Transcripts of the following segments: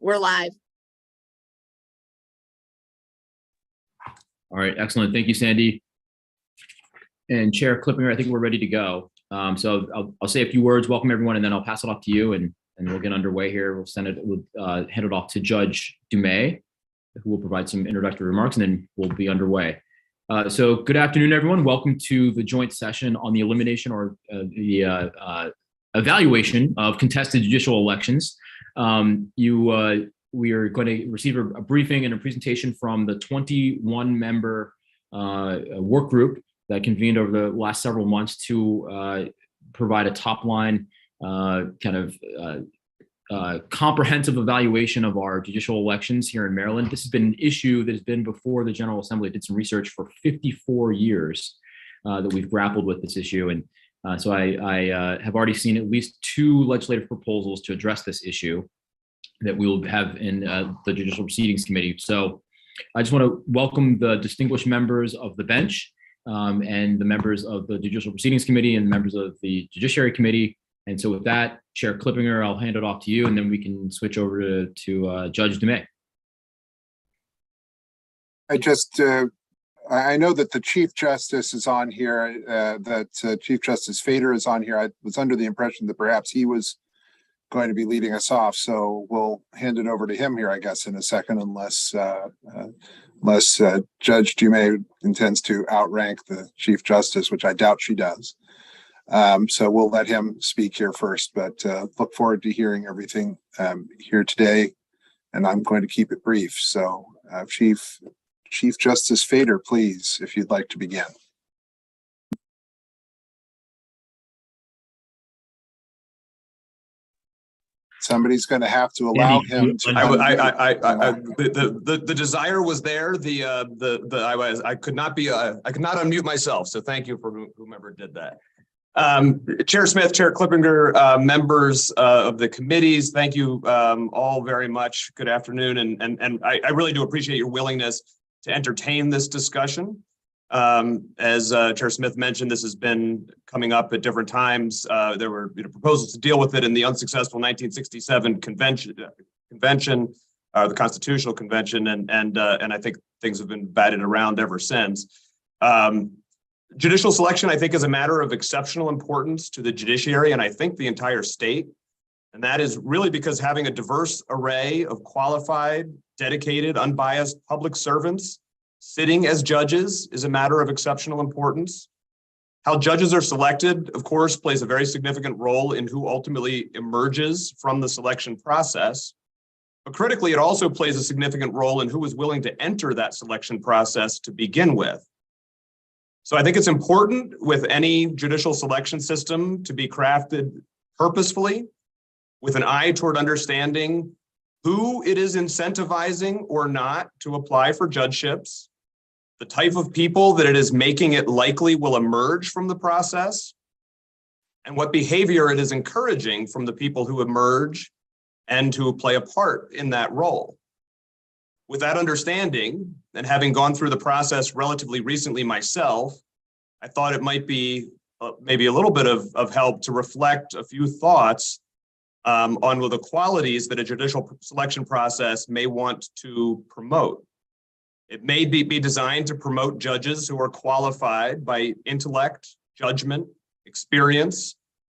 We're live. All right, excellent. Thank you, Sandy. And Chair Clippinger, I think we're ready to go. So I'll say a few words, welcome everyone, and then I'll pass it off to you and we'll get underway here. We'll hand it off to Judge Dumais, who will provide some introductory remarks, and then we'll be underway. So good afternoon, everyone. Welcome to the joint session on the elimination or the evaluation of contested judicial elections. We are going to receive a briefing and a presentation from the 21-member work group that convened over the last several months to provide a top-line comprehensive evaluation of our judicial elections here in Maryland. This has been an issue that has been before the General Assembly. I did some research for 54 years that we've grappled with this issue. And so I have already seen at least 2 legislative proposals to address this issue that we will have in the Judicial Proceedings Committee. So I just want to welcome the distinguished members of the bench and the members of the Judicial Proceedings Committee and members of the Judiciary Committee. And so with that, Chair Clippinger, I'll hand it off to you, and then we can switch over to Judge Dumais. I know that the Chief Justice is on here, Chief Justice Fader is on here. I was under the impression that perhaps he was going to be leading us off, so we'll hand it over to him here, I guess, in a second, unless Judge Dumais intends to outrank the Chief Justice, which I doubt she does. So we'll let him speak here first, but look forward to hearing everything here today, and I'm going to keep it brief. So Chief Justice Fader, please, if you'd like to begin. Somebody's going to have to allow him to. The desire was there. I could not unmute myself. So thank you for whomever did that. Chair Smith, Chair Clippinger, members of the committees, thank you all very much. Good afternoon, and I really do appreciate your willingness to entertain this discussion. As Chair Smith mentioned, this has been coming up at different times. There were proposals to deal with it in the unsuccessful 1967 convention, the Constitutional Convention, and I think things have been batted around ever since. Judicial selection, I think, is a matter of exceptional importance to the judiciary, and I think the entire state. And that is really because having a diverse array of qualified, dedicated, unbiased public servants sitting as judges is a matter of exceptional importance. How judges are selected, of course, plays a very significant role in who ultimately emerges from the selection process. But critically, it also plays a significant role in who is willing to enter that selection process to begin with. So I think it's important with any judicial selection system to be crafted purposefully with an eye toward understanding who it is incentivizing or not to apply for judgeships, the type of people that it is making it likely will emerge from the process, and what behavior it is encouraging from the people who emerge and who play a part in that role. With that understanding, and having gone through the process relatively recently myself, I thought it might be maybe a little bit of help to reflect a few thoughts on the qualities that a judicial selection process may want to promote. It may be designed to promote judges who are qualified by intellect, judgment, experience,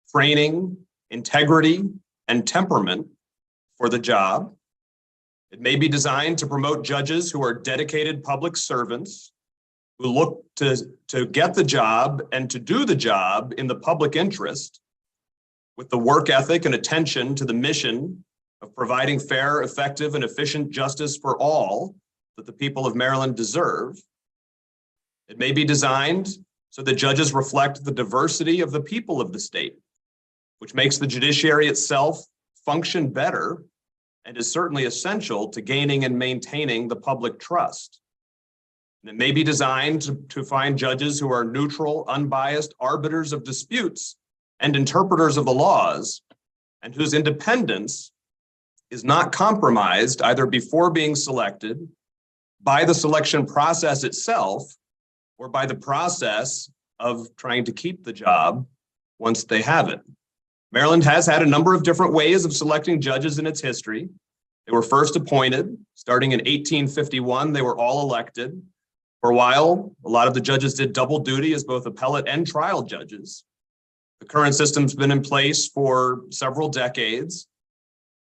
training, integrity, and temperament for the job. It may be designed to promote judges who are dedicated public servants who look to get the job and to do the job in the public interest with the work ethic and attention to the mission of providing fair, effective, and efficient justice for all that the people of Maryland deserve. It may be designed so that judges reflect the diversity of the people of the state, which makes the judiciary itself function better and is certainly essential to gaining and maintaining the public trust. And it may be designed to find judges who are neutral, unbiased arbiters of disputes and interpreters of the laws, and whose independence is not compromised either before being selected, by the selection process itself, or by the process of trying to keep the job once they have it. Maryland has had a number of different ways of selecting judges in its history. They were first appointed starting in 1851. They were all elected. For a while, a lot of the judges did double duty as both appellate and trial judges. The current system's been in place for several decades.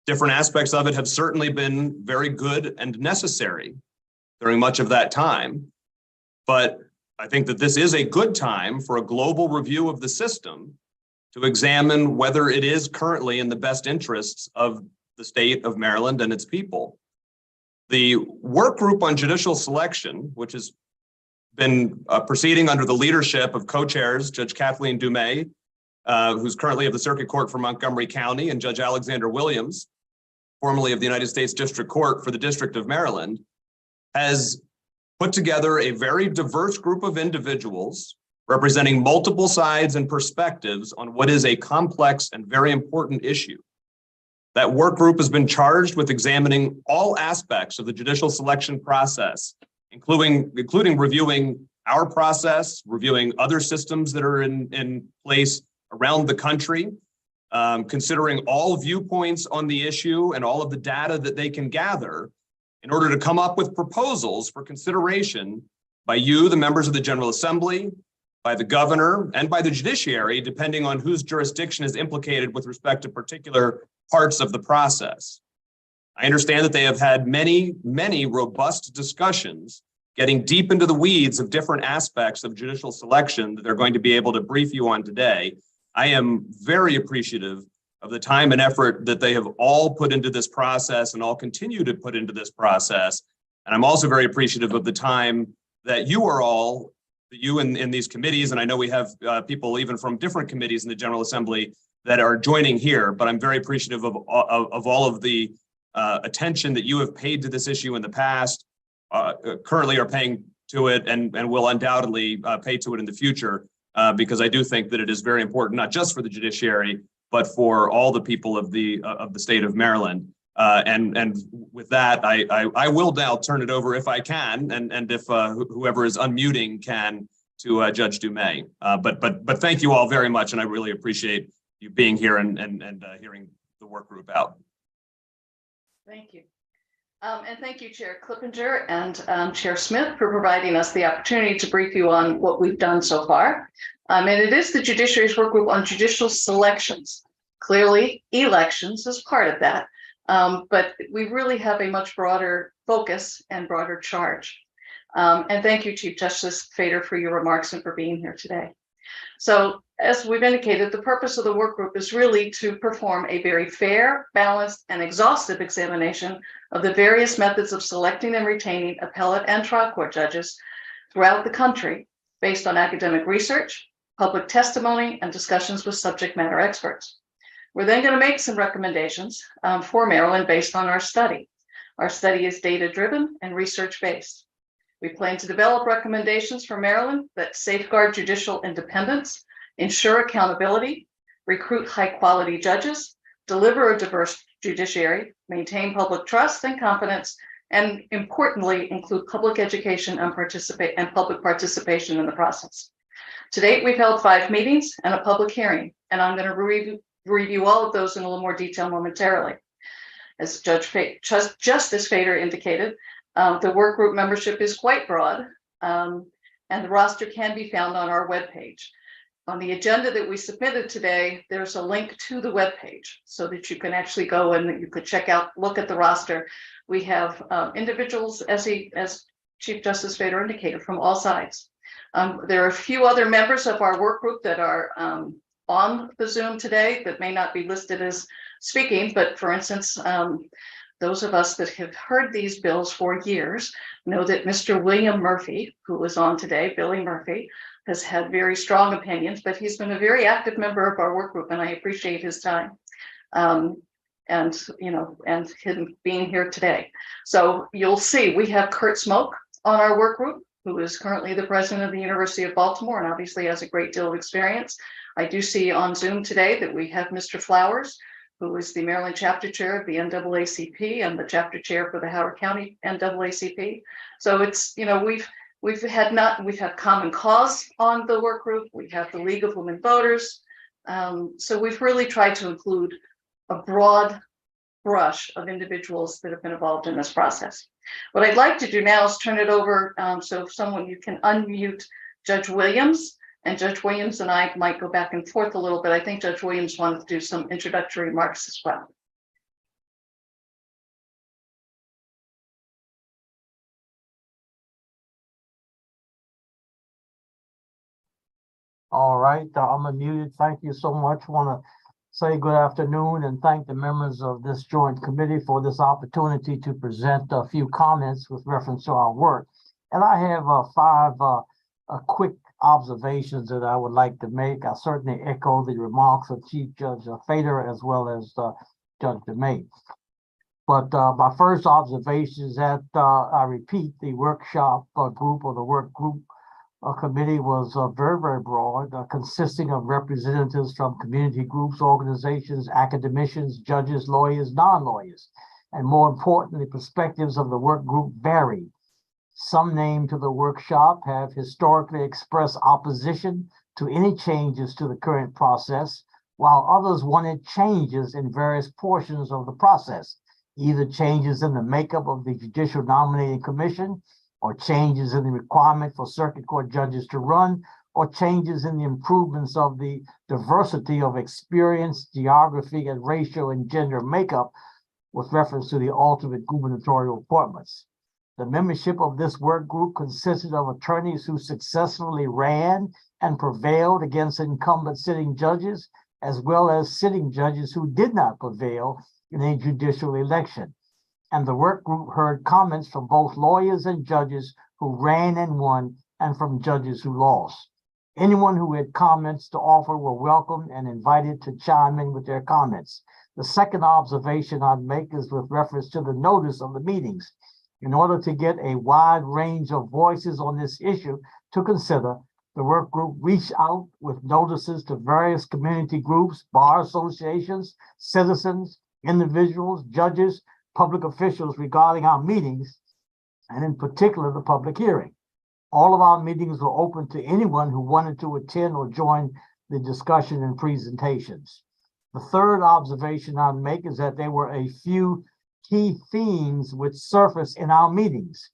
Different aspects of it have certainly been very good and necessary during much of that time. But I think that this is a good time for a global review of the system to examine whether it is currently in the best interests of the state of Maryland and its people. The work group on judicial selection, which has been proceeding under the leadership of co-chairs, Judge Kathleen Dumais, who's currently of the Circuit Court for Montgomery County, and Judge Alexander Williams, formerly of the United States District Court for the District of Maryland, has put together a very diverse group of individuals representing multiple sides and perspectives on what is a complex and very important issue. That work group has been charged with examining all aspects of the judicial selection process, including reviewing our process, reviewing other systems that are in place around the country, considering all viewpoints on the issue and all of the data that they can gather in order to come up with proposals for consideration by you, the members of the General Assembly, by the governor, and by the judiciary, depending on whose jurisdiction is implicated with respect to particular parts of the process. I understand that they have had many, many robust discussions getting deep into the weeds of different aspects of judicial selection that they're going to be able to brief you on today. I am very appreciative of the time and effort that they have all put into this process and all continue to put into this process. And I'm also very appreciative of the time that you are all, you in these committees, and I know we have people even from different committees in the General Assembly that are joining here, but I'm very appreciative of all of the attention that you have paid to this issue in the past, currently are paying to it, and will undoubtedly pay to it in the future, because I do think that it is very important, not just for the judiciary, but for all the people of the state of Maryland. And with that, I will now turn it over if I can, and if whoever is unmuting can, to Judge Dumais. But thank you all very much, and I really appreciate you being here and hearing the work group out. Thank you. And thank you, Chair Clippinger and Chair Smith, for providing us the opportunity to brief you on what we've done so far. And it is the Judiciary's work group on judicial selections. Clearly, elections is part of that, but we really have a much broader focus and broader charge. And thank you, Chief Justice Fader, for your remarks and for being here today. So, as we've indicated, the purpose of the work group is really to perform a very fair, balanced, and exhaustive examination of the various methods of selecting and retaining appellate and trial court judges throughout the country based on academic research, public testimony, and discussions with subject matter experts. We're then going to make some recommendations for Maryland based on our study. Our study is data-driven and research-based. We plan to develop recommendations for Maryland that safeguard judicial independence, ensure accountability, recruit high-quality judges, deliver a diverse judiciary, maintain public trust and confidence, and importantly, include public education and public participation in the process. To date, we've held 5 meetings and a public hearing, and I'm going to review all of those in a little more detail momentarily. As Justice Fader indicated, the work group membership is quite broad, and the roster can be found on our webpage. On the agenda that we submitted today, there's a link to the webpage so that you can actually go and you could check out, look at the roster. We have individuals, as Chief Justice Fader indicated, from all sides. There are a few other members of our work group that are on the Zoom today that may not be listed as speaking, but for instance, those of us that have heard these bills for years know that Mr. William Murphy, who is on today, Billy Murphy, has had very strong opinions, but he's been a very active member of our work group, and I appreciate his time and him being here today. So you'll see we have Kurt Smoke on our work group, who is currently the president of the University of Baltimore and obviously has a great deal of experience. I do see on Zoom today that we have Mr. Flowers, who is the Maryland chapter chair of the NAACP and the chapter chair for the Howard County NAACP. So it's, we've had Common Cause on the work group. We have the League of Women Voters. So we've really tried to include a broad brush of individuals that have been involved in this process. What I'd like to do now is turn it over, so if someone, you can unmute Judge Williams, and Judge Williams and I might go back and forth a little bit. I think Judge Williams wanted to do some introductory remarks as well. All right, I'm unmuted. Thank you so much. Want to say good afternoon and thank the members of this joint committee for this opportunity to present a few comments with reference to our work. And I have five quick observations that I would like to make. I certainly echo the remarks of Chief Judge Fader as well as Judge DeMay. But my first observation is that I repeat, the workshop group or the work group committee was very, very broad, consisting of representatives from community groups, organizations, academicians, judges, lawyers, non-lawyers, and more importantly, perspectives of the work group varied. Some named to the workshop have historically expressed opposition to any changes to the current process, while others wanted changes in various portions of the process, either changes in the makeup of the Judicial Nominating Commission, or changes in the requirement for circuit court judges to run, or changes in the improvements of the diversity of experience, geography, and racial and gender makeup with reference to the alternate gubernatorial appointments. The membership of this work group consisted of attorneys who successfully ran and prevailed against incumbent sitting judges, as well as sitting judges who did not prevail in a judicial election. And the work group heard comments from both lawyers and judges who ran and won, and from judges who lost. Anyone who had comments to offer were welcome and invited to chime in with their comments. The second observation I'd make is with reference to the notice of the meetings. In order to get a wide range of voices on this issue to consider, the work group reached out with notices to various community groups, bar associations, citizens, individuals, judges, public officials regarding our meetings, and in particular, the public hearing. All of our meetings were open to anyone who wanted to attend or join the discussion and presentations. The third observation I'd make is that there were a few key themes which surfaced in our meetings.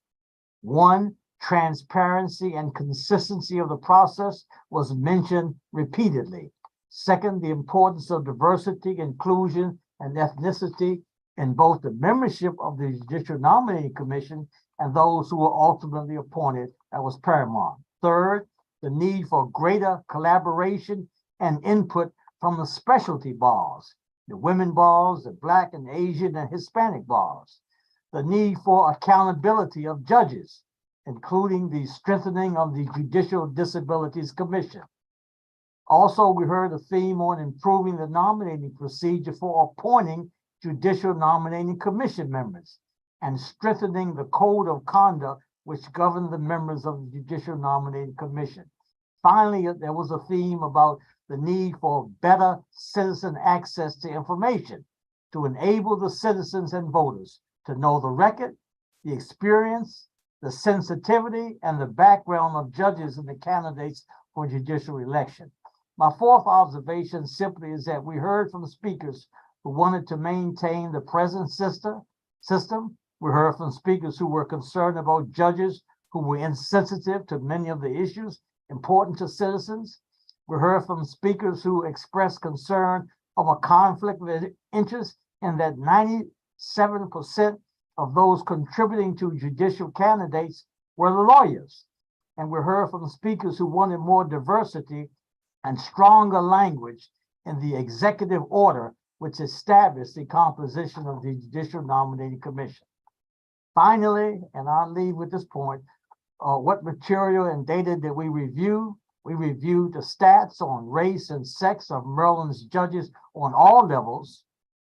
One, transparency and consistency of the process was mentioned repeatedly. Second, the importance of diversity, inclusion, and ethnicity in both the membership of the Judicial Nominating Commission and those who were ultimately appointed, that was paramount. Third, the need for greater collaboration and input from the specialty bars, the women bars, the Black and Asian and Hispanic bars. The need for accountability of judges, including the strengthening of the Judicial Disabilities Commission. Also, we heard a theme on improving the nominating procedure for appointing Judicial Nominating Commission members and strengthening the code of conduct which govern the members of the Judicial Nominating Commission. Finally, there was a theme about the need for better citizen access to information to enable the citizens and voters to know the record, the experience, the sensitivity, and the background of judges and the candidates for judicial election. My fourth observation simply is that we heard from speakers who wanted to maintain the present system. We heard from speakers who were concerned about judges who were insensitive to many of the issues important to citizens. We heard from speakers who expressed concern of a conflict of interest and that 97% of those contributing to judicial candidates were the lawyers. And we heard from speakers who wanted more diversity and stronger language in the executive order which established the composition of the Judicial Nominating Commission. Finally, and I'll leave with this point, what material and data did we review? We reviewed the stats on race and sex of Maryland's judges on all levels.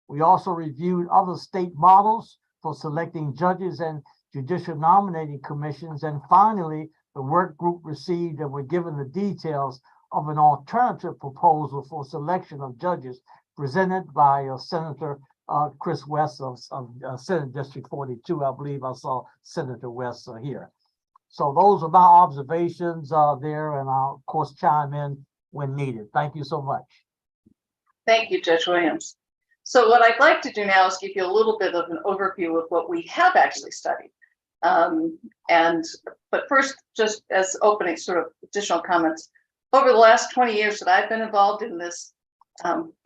We also reviewed other state models for selecting judges and judicial nominating commissions. And finally, the work group received and were given the details of an alternative proposal for selection of judges presented by Senator Chris West of Senate District 42. I believe I saw Senator West here. So those are my observations there, and I'll, of course, chime in when needed. Thank you so much. Thank you, Judge Williams. So what I'd like to do now is give you a little bit of an overview of what we have actually studied. But first, just as opening sort of additional comments, over the last 20 years that I've been involved in this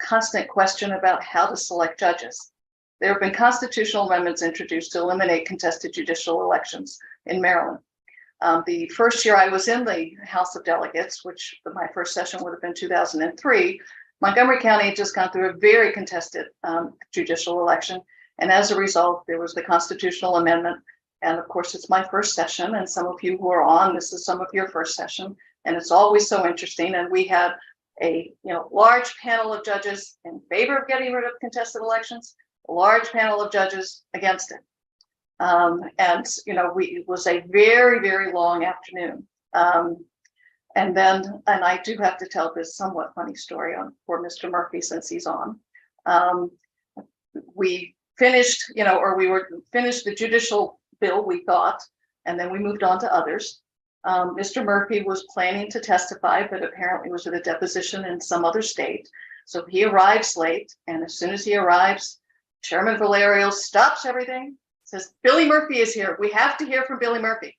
constant question about how to select judges, there have been constitutional amendments introduced to eliminate contested judicial elections in Maryland. The first year I was in the House of Delegates, which my first session would have been 2003, Montgomery County had just gone through a very contested judicial election. And as a result, there was the constitutional amendment. And of course, it's my first session. And some of you who are on, this is some of your first session. And it's always so interesting. And we had a large panel of judges in favor of getting rid of contested elections, a large panel of judges against it. It was a very, very long afternoon. And I do have to tell this somewhat funny story for Mr. Murphy since he's on. We finished, finished the judicial bill, we thought, and then we moved on to others. Mr. Murphy was planning to testify, but apparently was at a deposition in some other state. So he arrives late, and as soon as he arrives, Chairman Valerio stops everything, says, "Billy Murphy is here. We have to hear from Billy Murphy."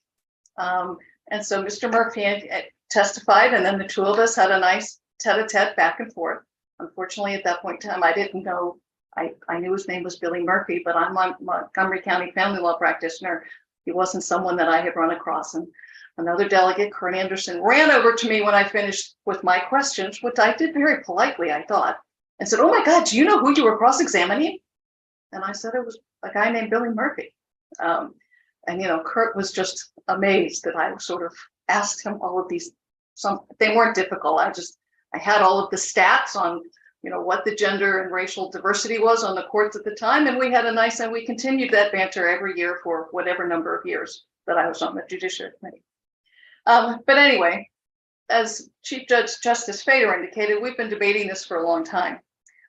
And so Mr. Murphy testified, and then the two of us had a nice tete-a-tete back and forth. Unfortunately, at that point in time, I didn't know, I knew his name was Billy Murphy, but I'm a Montgomery County family law practitioner. He wasn't someone that I had run across. And another delegate, Kurt Anderson, ran over to me when I finished with my questions, which I did very politely, I thought, and said, "Oh my God, do you know who you were cross-examining?" And I said, "It was a guy named Billy Murphy." Kurt was just amazed that I sort of asked him all of these. They weren't difficult. I had all of the stats on, what the gender and racial diversity was on the courts at the time. And we continued that banter every year for whatever number of years that I was on the Judicial Committee. But anyway, as Chief Justice Fader indicated, we've been debating this for a long time.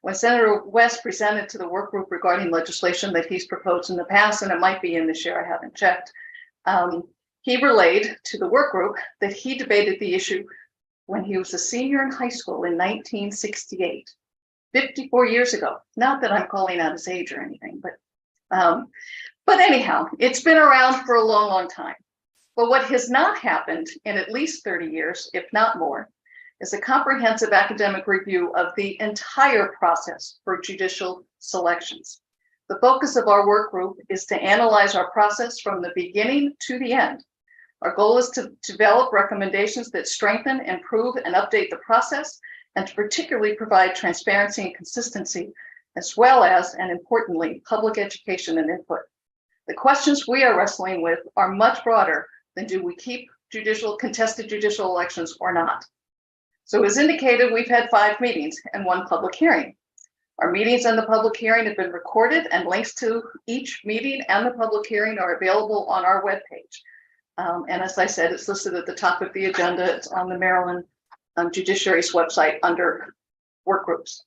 When Senator West presented to the work group regarding legislation that he's proposed in the past, and it might be in this year, I haven't checked, he relayed to the work group that he debated the issue when he was a senior in high school in 1968, 54 years ago. Not that I'm calling out his age or anything, but anyhow, it's been around for a long, long time. But what has not happened in at least 30 years, if not more, is a comprehensive academic review of the entire process for judicial selections. The focus of our work group is to analyze our process from the beginning to the end. Our goal is to develop recommendations that strengthen, improve, and update the process, and to particularly provide transparency and consistency, as well as, and importantly, public education and input. The questions we are wrestling with are much broader than do we keep contested judicial elections or not. So as indicated, we've had 5 meetings and 1 public hearing. Our meetings and the public hearing have been recorded, and links to each meeting and the public hearing are available on our webpage. And as I said, it's listed at the top of the agenda. It's on the Maryland Judiciary's website under work groups.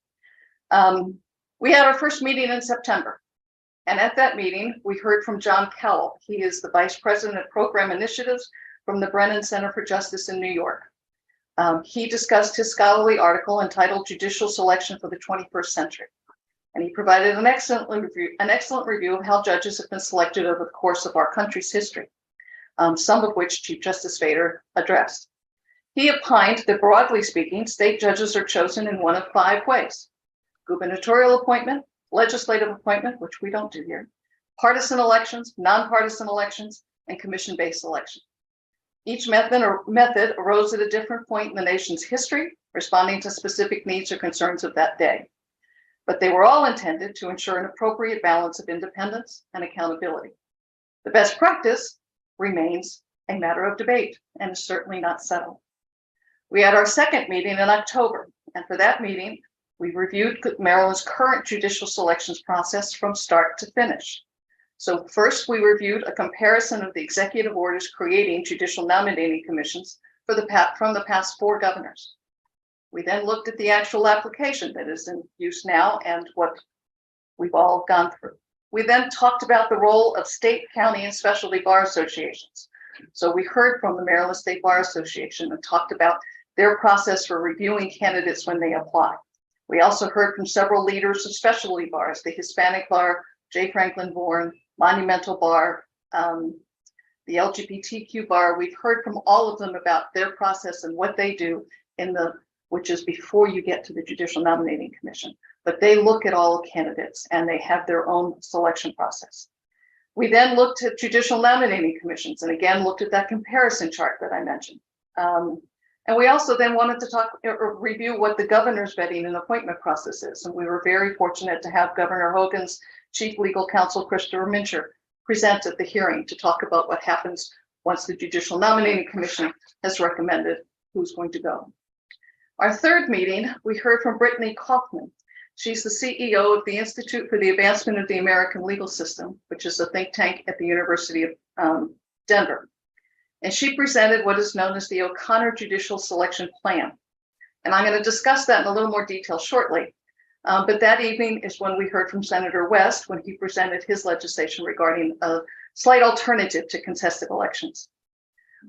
We had our first meeting in September. And at that meeting, we heard from John Cowell. He is the Vice President of Program Initiatives from the Brennan Center for Justice in New York. He discussed his scholarly article entitled Judicial Selection for the 21st Century. And he provided an excellent review of how judges have been selected over the course of our country's history, some of which Chief Justice Fader addressed. He opined that, broadly speaking, state judges are chosen in one of 5 ways: gubernatorial appointment, legislative appointment, which we don't do here, partisan elections, nonpartisan elections, and commission-based elections. Each method arose at a different point in the nation's history, responding to specific needs or concerns of that day. But they were all intended to ensure an appropriate balance of independence and accountability. The best practice remains a matter of debate and is certainly not settled. We had our second meeting in October, and for that meeting, we reviewed Maryland's current judicial selections process from start to finish. So first, we reviewed a comparison of the executive orders creating judicial nominating commissions from the past 4 governors. We then looked at the actual application that is in use now and what we've all gone through. We then talked about the role of state, county, and specialty bar associations. So we heard from the Maryland State Bar Association and talked about their process for reviewing candidates when they apply. We also heard from several leaders of specialty bars, the Hispanic Bar, J. Franklin Bourne, Monumental Bar, the LGBTQ Bar. We've heard from all of them about their process and what they do which is before you get to the Judicial Nominating Commission. But they look at all candidates and they have their own selection process. We then looked at judicial nominating commissions and again looked at that comparison chart that I mentioned. And we also then wanted to talk or review what the governor's vetting and appointment process is. And we were very fortunate to have Governor Hogan's Chief Legal Counsel, Christopher Mincher, present at the hearing to talk about what happens once the Judicial Nominating Commission has recommended who's going to go. Our third meeting, we heard from Brittany Kaufman. She's the CEO of the Institute for the Advancement of the American Legal System, which is a think tank at the University of Denver. And she presented what is known as the O'Connor Judicial Selection Plan. And I'm going to discuss that in a little more detail shortly. But that evening is when we heard from Senator West when he presented his legislation regarding a slight alternative to contested elections.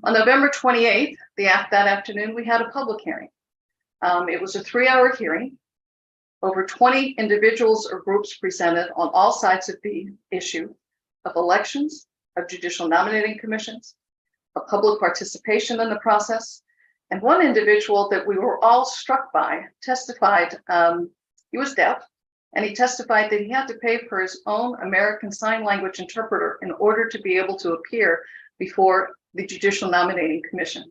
On November 28th, that afternoon, we had a public hearing. It was a 3-hour hearing. Over 20 individuals or groups presented on all sides of the issue of elections, of judicial nominating commissions, of public participation in the process. And one individual that we were all struck by testified, he was deaf, and he testified that he had to pay for his own American Sign Language interpreter in order to be able to appear before the Judicial Nominating Commission.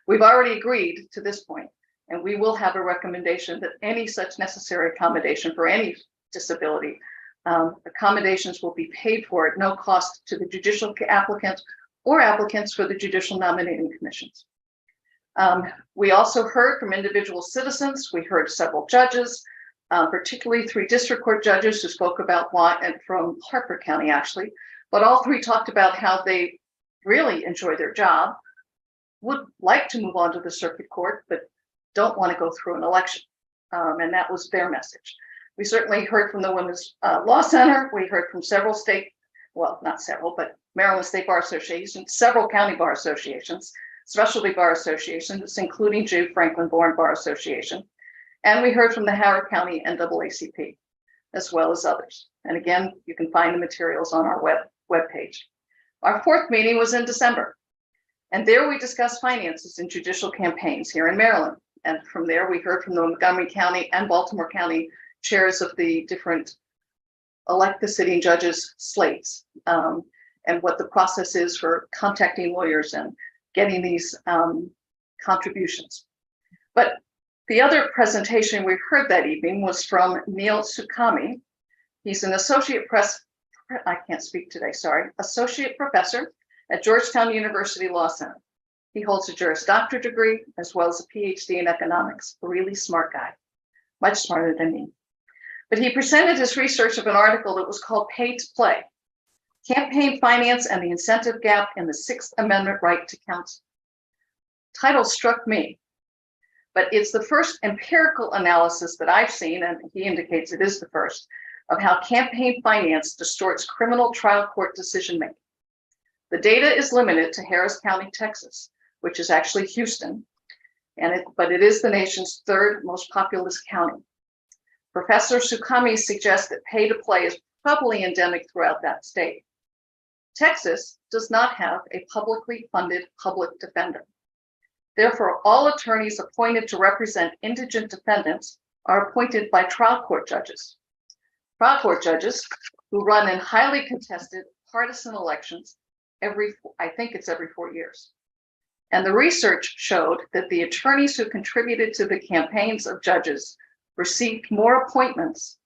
We've already agreed to this point, and we will have a recommendation that any such necessary accommodation for any disability, accommodations will be paid for at no cost to the judicial applicant or applicants for the Judicial Nominating Commissions. We also heard from individual citizens. We heard several judges, particularly 3 district court judges who spoke about why, and from Hartford County actually, but all 3 talked about how they really enjoy their job, would like to move on to the circuit court, but don't want to go through an election. And that was their message. We certainly heard from the Women's Law Center. We heard from several state, well, not several, but Maryland State Bar Association, several county bar associations, specialty bar associations, including J. Franklin Bourne Bar Association. And we heard from the Howard County NAACP, as well as others. And again, you can find the materials on our webpage. Our 4th meeting was in December. And there we discussed finances in judicial campaigns here in Maryland. And from there, we heard from the Montgomery County and Baltimore County chairs of the different elect the sitting judges slates, and what the process is for contacting lawyers and getting these contributions. But the other presentation we heard that evening was from Neil Sukami. He's an associate professor at Georgetown University Law Center. He holds a Juris Doctor degree as well as a PhD in economics, a really smart guy, much smarter than me. But he presented his research of an article that was called Pay to Play, Campaign Finance and the Incentive Gap in the 6th Amendment Right to Counsel. Title struck me, but it's the first empirical analysis that I've seen, and he indicates it is the first, of how campaign finance distorts criminal trial court decision-making. The data is limited to Harris County, Texas, which is actually Houston, but it is the nation's 3rd most populous county. Professor Sukami suggests that pay to play is probably endemic throughout that state. Texas does not have a publicly funded public defender. Therefore, all attorneys appointed to represent indigent defendants are appointed by trial court judges. Trial court judges who run in highly contested partisan elections every 4 years. And the research showed that the attorneys who contributed to the campaigns of judges received more appointments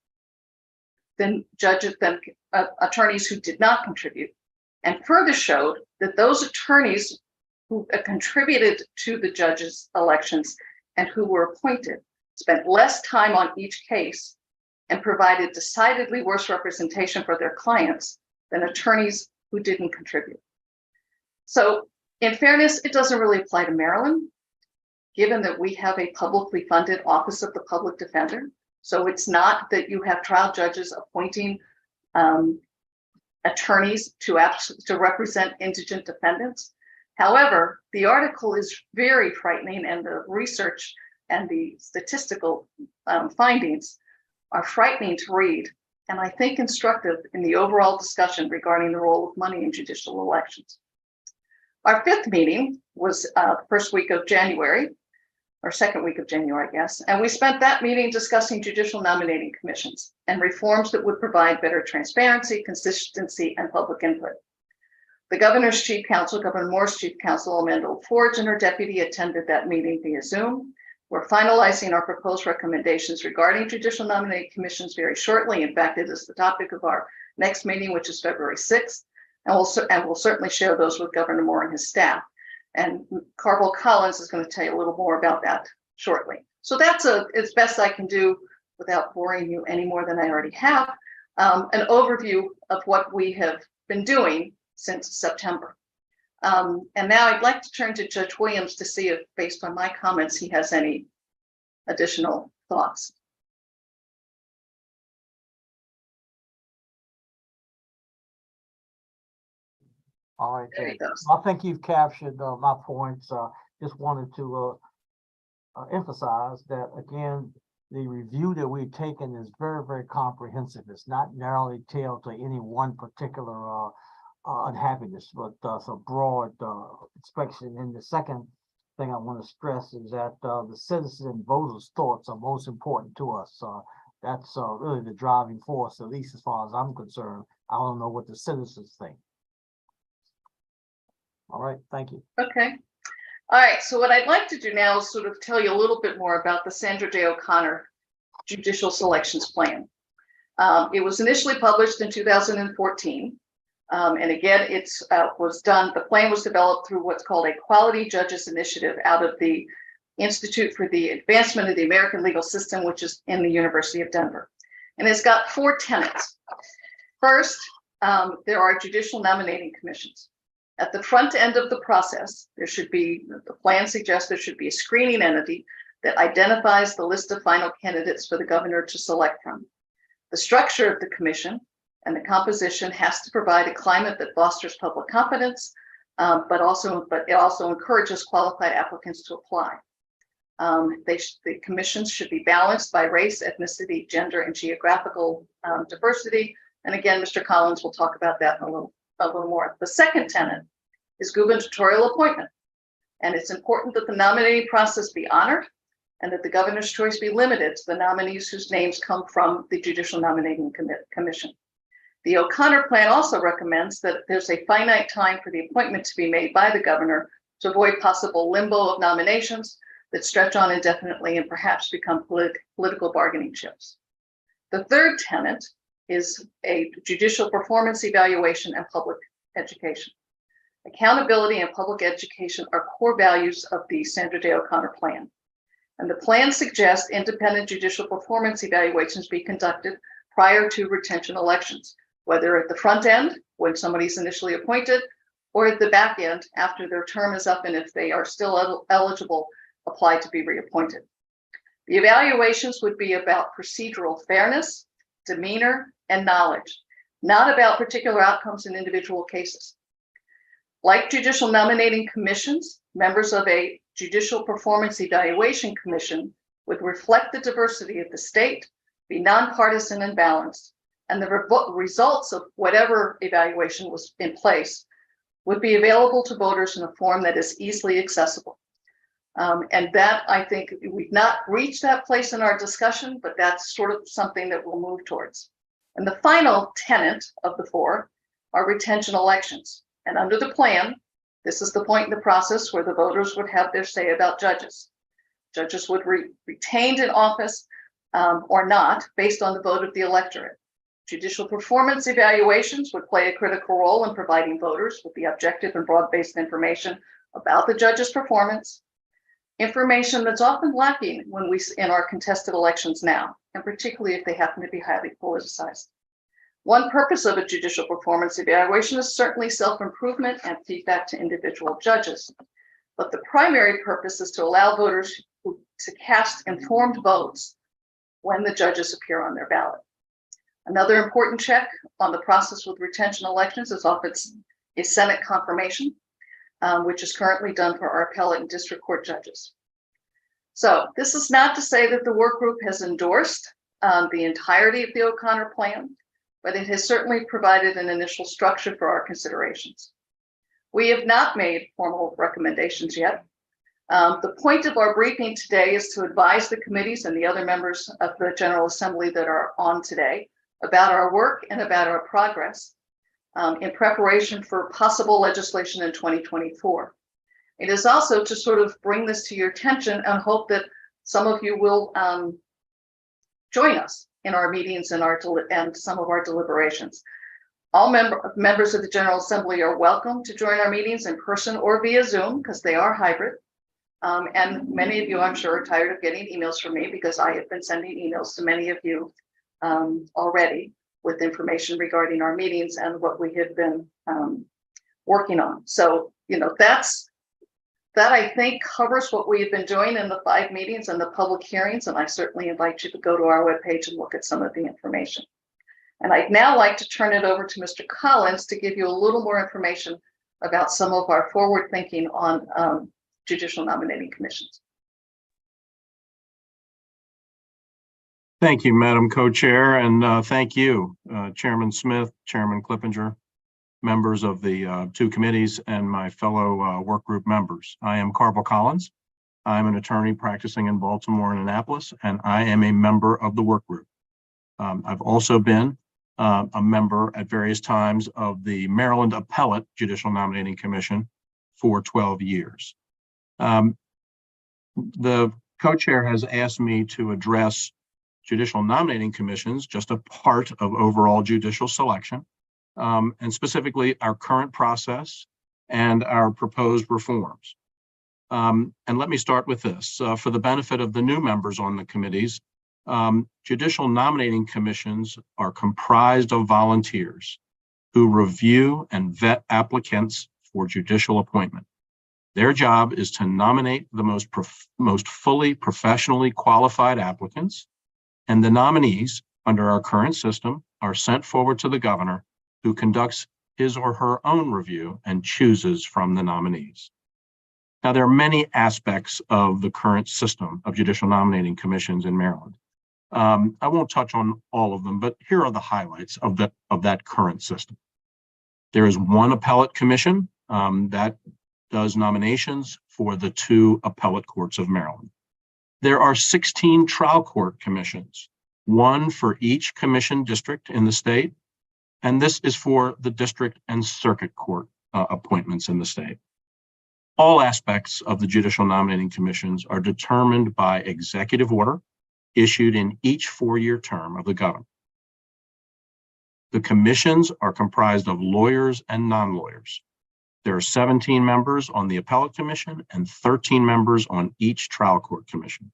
than attorneys who did not contribute, and further showed that those attorneys who contributed to the judges' elections and who were appointed spent less time on each case and provided decidedly worse representation for their clients than attorneys who didn't contribute. So in fairness, it doesn't really apply to Maryland, given that we have a publicly funded Office of the Public Defender. So it's not that you have trial judges appointing attorneys to represent indigent defendants. However, the article is very frightening, and the research and the statistical findings are frightening to read, and I think instructive in the overall discussion regarding the role of money in judicial elections. Our fifth meeting was the first week of January, or second week of January, I guess, and we spent that meeting discussing judicial nominating commissions and reforms that would provide better transparency, consistency, and public input. The governor's chief counsel, Governor Moore's chief counsel, Amanda Forge, and her deputy attended that meeting via Zoom. We're finalizing our proposed recommendations regarding judicial nominating commissions very shortly. In fact, it is the topic of our next meeting, which is February 6th, and we'll certainly share those with Governor Moore and his staff. And Carville Collins is going to tell you a little more about that shortly. So that's as best I can do without boring you any more than I already have, an overview of what we have been doing since September. And now I'd like to turn to Judge Williams to see if, based on my comments, he has any additional thoughts. All right, There he goes. I think you've captured my points. Just wanted to emphasize that, again, the review that we've taken is very, very comprehensive. It's not narrowly tailored to any one particular unhappiness, but it's a broad inspection. And the second thing I want to stress is that the citizens and voters' thoughts are most important to us. That's really the driving force, at least as far as I'm concerned. I don't know what the citizens think. All right, thank you. Okay. All right, so what I'd like to do now is sort of tell you a little bit more about the Sandra Day O'Connor Judicial Selections Plan. It was initially published in 2014. And again, it was done, the plan was developed through what's called a Quality Judges Initiative out of the Institute for the Advancement of the American Legal System, which is in the University of Denver. And it's got 4 tenets. First, there are judicial nominating commissions. At the front end of the process, there should be, the plan suggests there should be a screening entity that identifies the list of final candidates for the governor to select from. The structure of the commission and the composition has to provide a climate that fosters public confidence, but it also encourages qualified applicants to apply. The commissions should be balanced by race, ethnicity, gender, and geographical diversity. And again, Mr. Collins will talk about that in a little more. The second tenet is gubernatorial appointment. And it's important that the nominating process be honored and that the governor's choice be limited to the nominees whose names come from the Judicial Nominating Commission. The O'Connor plan also recommends that there's a finite time for the appointment to be made by the governor to avoid possible limbo of nominations that stretch on indefinitely and perhaps become political bargaining chips. The third tenet is a judicial performance evaluation and public education. Accountability and public education are core values of the Sandra Day O'Connor plan. And the plan suggests independent judicial performance evaluations be conducted prior to retention elections, whether at the front end, when somebody's initially appointed, or at the back end, after their term is up and if they are still eligible, apply to be reappointed. The evaluations would be about procedural fairness, demeanor, and knowledge, not about particular outcomes in individual cases. Like judicial nominating commissions, members of a judicial performance evaluation commission would reflect the diversity of the state, be nonpartisan and balanced, and the results of whatever evaluation was in place would be available to voters in a form that is easily accessible. And that, I think, we've not reached that place in our discussion, but that's sort of something that we'll move towards. And the final tenet of the 4 are retention elections. And under the plan, this is the point in the process where the voters would have their say about judges. Judges would be retained in office or not based on the vote of the electorate. Judicial performance evaluations would play a critical role in providing voters with the objective and broad-based information about the judge's performance, information that's often lacking when in our contested elections now, and particularly if they happen to be highly politicized. One purpose of a judicial performance evaluation is certainly self-improvement and feedback to individual judges. But the primary purpose is to allow voters to cast informed votes when the judges appear on their ballot. Another important check on the process with retention elections is often Senate confirmation, which is currently done for our appellate and district court judges. So this is not to say that the work group has endorsed the entirety of the O'Connor plan, but it has certainly provided an initial structure for our considerations. We have not made formal recommendations yet. The point of our briefing today is to advise the committees and the other members of the General Assembly that are on today about our work and about our progress in preparation for possible legislation in 2024. It is also to sort of bring this to your attention and hope that some of you will join us in our meetings and some of our deliberations. All members of the General Assembly are welcome to join our meetings in person or via Zoom because they are hybrid. And many of you, I'm sure, are tired of getting emails from me because I have been sending emails to many of you already with information regarding our meetings and what we have been working on. So, that I think covers what we have been doing in the 5 meetings and the public hearings, and I certainly invite you to go to our webpage and look at some of the information. And I'd now like to turn it over to Mr. Collins to give you a little more information about some of our forward thinking on judicial nominating commissions. Thank you, Madam Co-Chair, and thank you, Chairman Smith, Chairman Clippinger, members of the 2 committees, and my fellow work group members. I am Carvel Collins. I'm an attorney practicing in Baltimore and Annapolis, and I am a member of the work group. I've also been a member at various times of the Maryland Appellate Judicial Nominating Commission for 12 years. The co-chair has asked me to address judicial nominating commissions, just a part of overall judicial selection, and specifically our current process and our proposed reforms. And let me start with this. For the benefit of the new members on the committees, judicial nominating commissions are comprised of volunteers who review and vet applicants for judicial appointment. Their job is to nominate the most fully professionally qualified applicants, and the nominees under our current system are sent forward to the governor, who conducts his or her own review and chooses from the nominees. Now, there are many aspects of the current system of judicial nominating commissions in Maryland. I won't touch on all of them, but here are the highlights of that current system. There is one appellate commission that does nominations for the 2 appellate courts of Maryland. There are 16 trial court commissions, 1 for each commission district in the state, and this is for the district and circuit court appointments in the state. All aspects of the judicial nominating commissions are determined by executive order issued in each 4-year term of the governor. The commissions are comprised of lawyers and non-lawyers. There are 17 members on the appellate commission and 13 members on each trial court commission,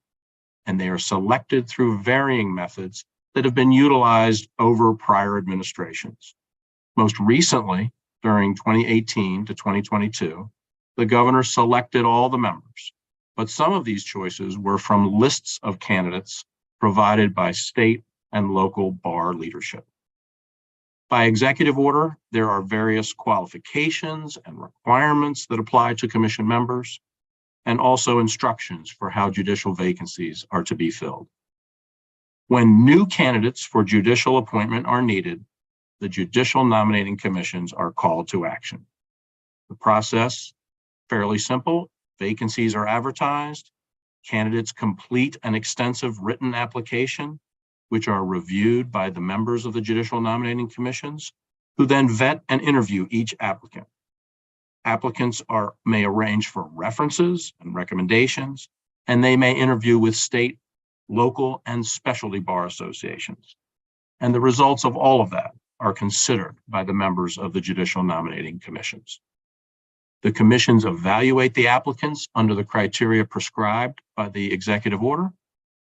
and they are selected through varying methods that have been utilized over prior administrations. Most recently, during 2018 to 2022, the governor selected all the members, but some of these choices were from lists of candidates provided by state and local bar leadership. By executive order, there are various qualifications and requirements that apply to commission members, and also instructions for how judicial vacancies are to be filled. When new candidates for judicial appointment are needed, the judicial nominating commissions are called to action. The process, fairly simple. Vacancies are advertised. Candidates complete an extensive written application, which are reviewed by the members of the judicial nominating commissions, who then vet and interview each applicant. Applicants may arrange for references and recommendations, and they may interview with state, local, and specialty bar associations. And the results of all of that are considered by the members of the judicial nominating commissions. The commissions evaluate the applicants under the criteria prescribed by the executive order,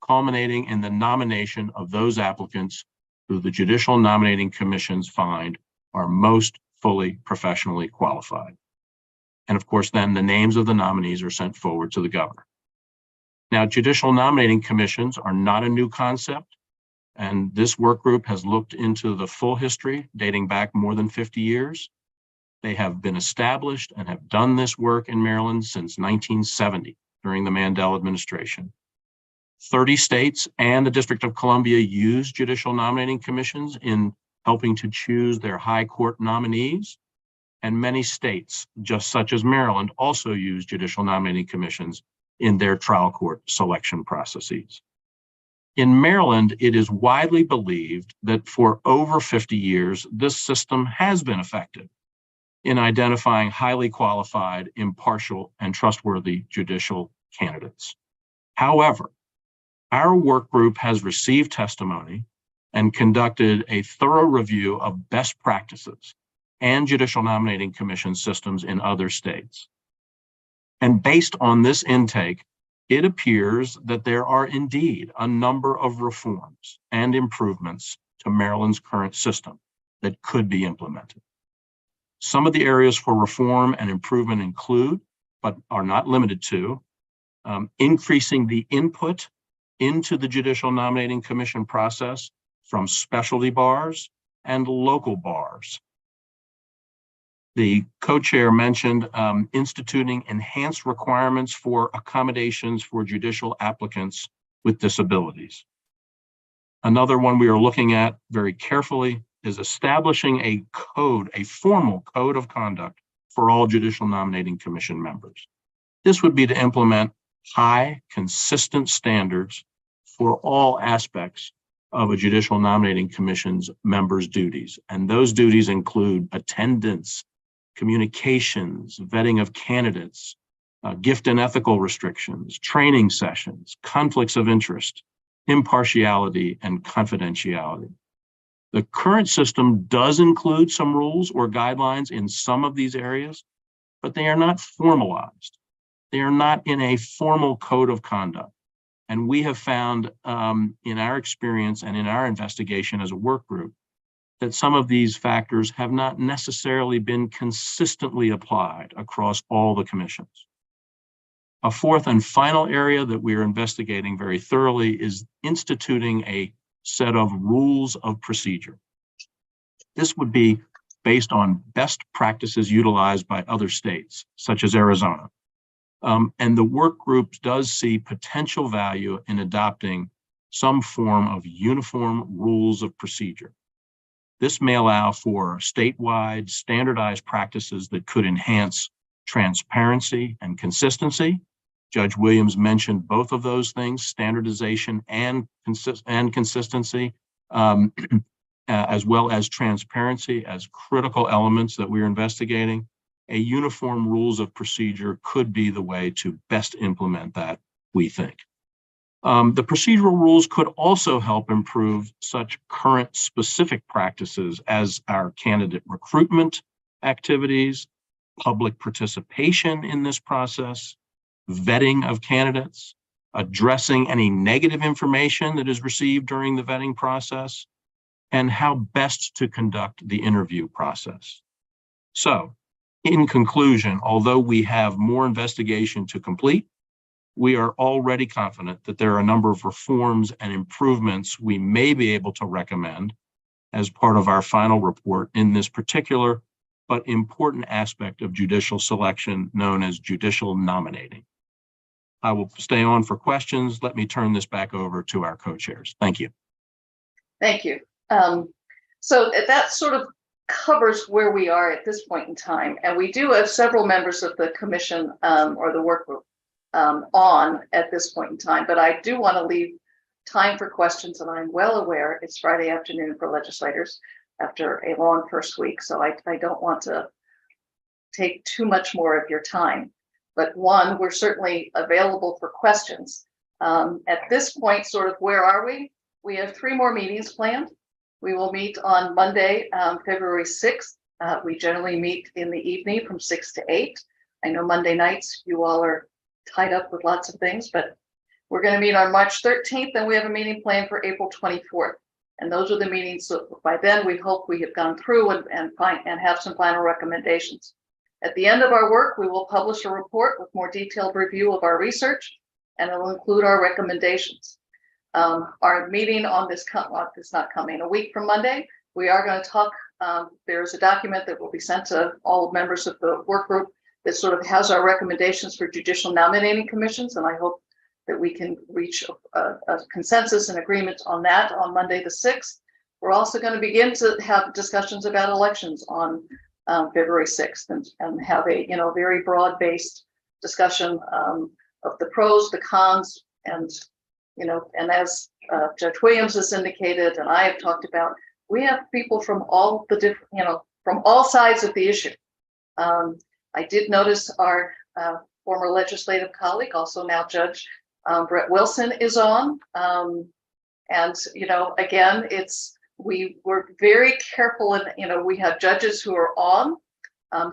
culminating in the nomination of those applicants who the judicial nominating commissions find are most fully professionally qualified. And of course, then the names of the nominees are sent forward to the governor. Now, judicial nominating commissions are not a new concept, and this work group has looked into the full history dating back more than 50 years. They have been established and have done this work in Maryland since 1970 during the Mandel administration. 30 states and the District of Columbia use judicial nominating commissions in helping to choose their high court nominees. And many states, just such as Maryland, also use judicial nominating commissions in their trial court selection processes. In Maryland, it is widely believed that for over 50 years, this system has been effective in identifying highly qualified, impartial, and trustworthy judicial candidates. However, our work group has received testimony and conducted a thorough review of best practices and judicial nominating commission systems in other states. And based on this intake, it appears that there are indeed a number of reforms and improvements to Maryland's current system that could be implemented. Some of the areas for reform and improvement include, but are not limited to, increasing the input into the judicial nominating commission process from specialty bars and local bars. The co-chair mentioned instituting enhanced requirements for accommodations for judicial applicants with disabilities. Another one we are looking at very carefully is establishing a code, a formal code of conduct for all judicial nominating commission members. This would be to implement high, consistent standards for all aspects of a judicial nominating commission's members' duties. And those duties include attendance, communications, vetting of candidates, gift and ethical restrictions, training sessions, conflicts of interest, impartiality, and confidentiality. The current system does include some rules or guidelines in some of these areas, but they are not formalized. They are not in a formal code of conduct. And we have found in our experience and in our investigation as a work group that some of these factors have not necessarily been consistently applied across all the commissions. A fourth and final area that we are investigating very thoroughly is instituting a set of rules of procedure. This would be based on best practices utilized by other states, such as Arizona. And the work group does see potential value in adopting some form of uniform rules of procedure. This may allow for statewide standardized practices that could enhance transparency and consistency. Judge Williams mentioned both of those things, standardization and consistency, as well as transparency as critical elements that we're investigating. A uniform rules of procedure could be the way to best implement that, we think. The procedural rules could also help improve such current specific practices as our candidate recruitment activities, public participation in this process, vetting of candidates, addressing any negative information that is received during the vetting process, and how best to conduct the interview process. So, in conclusion, although we have more investigation to complete, we are already confident that there are a number of reforms and improvements we may be able to recommend as part of our final report in this particular but important aspect of judicial selection known as judicial nominating. I will stay on for questions. Let me turn this back over to our co-chairs. Thank you. Thank you. So that sort of covers where we are at this point in time. And we do have several members of the commission or the work group on at this point in time, but I do want to leave time for questions, and I'm well aware it's Friday afternoon for legislators after a long first week. So I don't want to take too much more of your time. But one, we're certainly available for questions. At this point, sort of where are we? We have 3 more meetings planned. We will meet on Monday, February 6th. We generally meet in the evening from 6 to 8. I know Monday nights you all are tied up with lots of things, but we're going to meet on March 13th, and we have a meeting planned for April 24th. And those are the meetings. So by then, we hope we have gone through and have some final recommendations. At the end of our work, we will publish a report with more detailed review of our research, and it will include our recommendations. Our meeting on this is not coming a week from Monday. We are going to talk. There's a document that will be sent to all members of the work group that sort of has our recommendations for judicial nominating commissions, and I hope that we can reach a consensus and agreement on that on Monday the 6th. We're also going to begin to have discussions about elections on February 6th and have a very broad-based discussion of the pros, the cons, and as Judge Williams has indicated and I have talked about, we have people from all the different, from all sides of the issue. I did notice our former legislative colleague, also now Judge Brett Wilson, is on. And again, we were very careful, and we have judges who are on,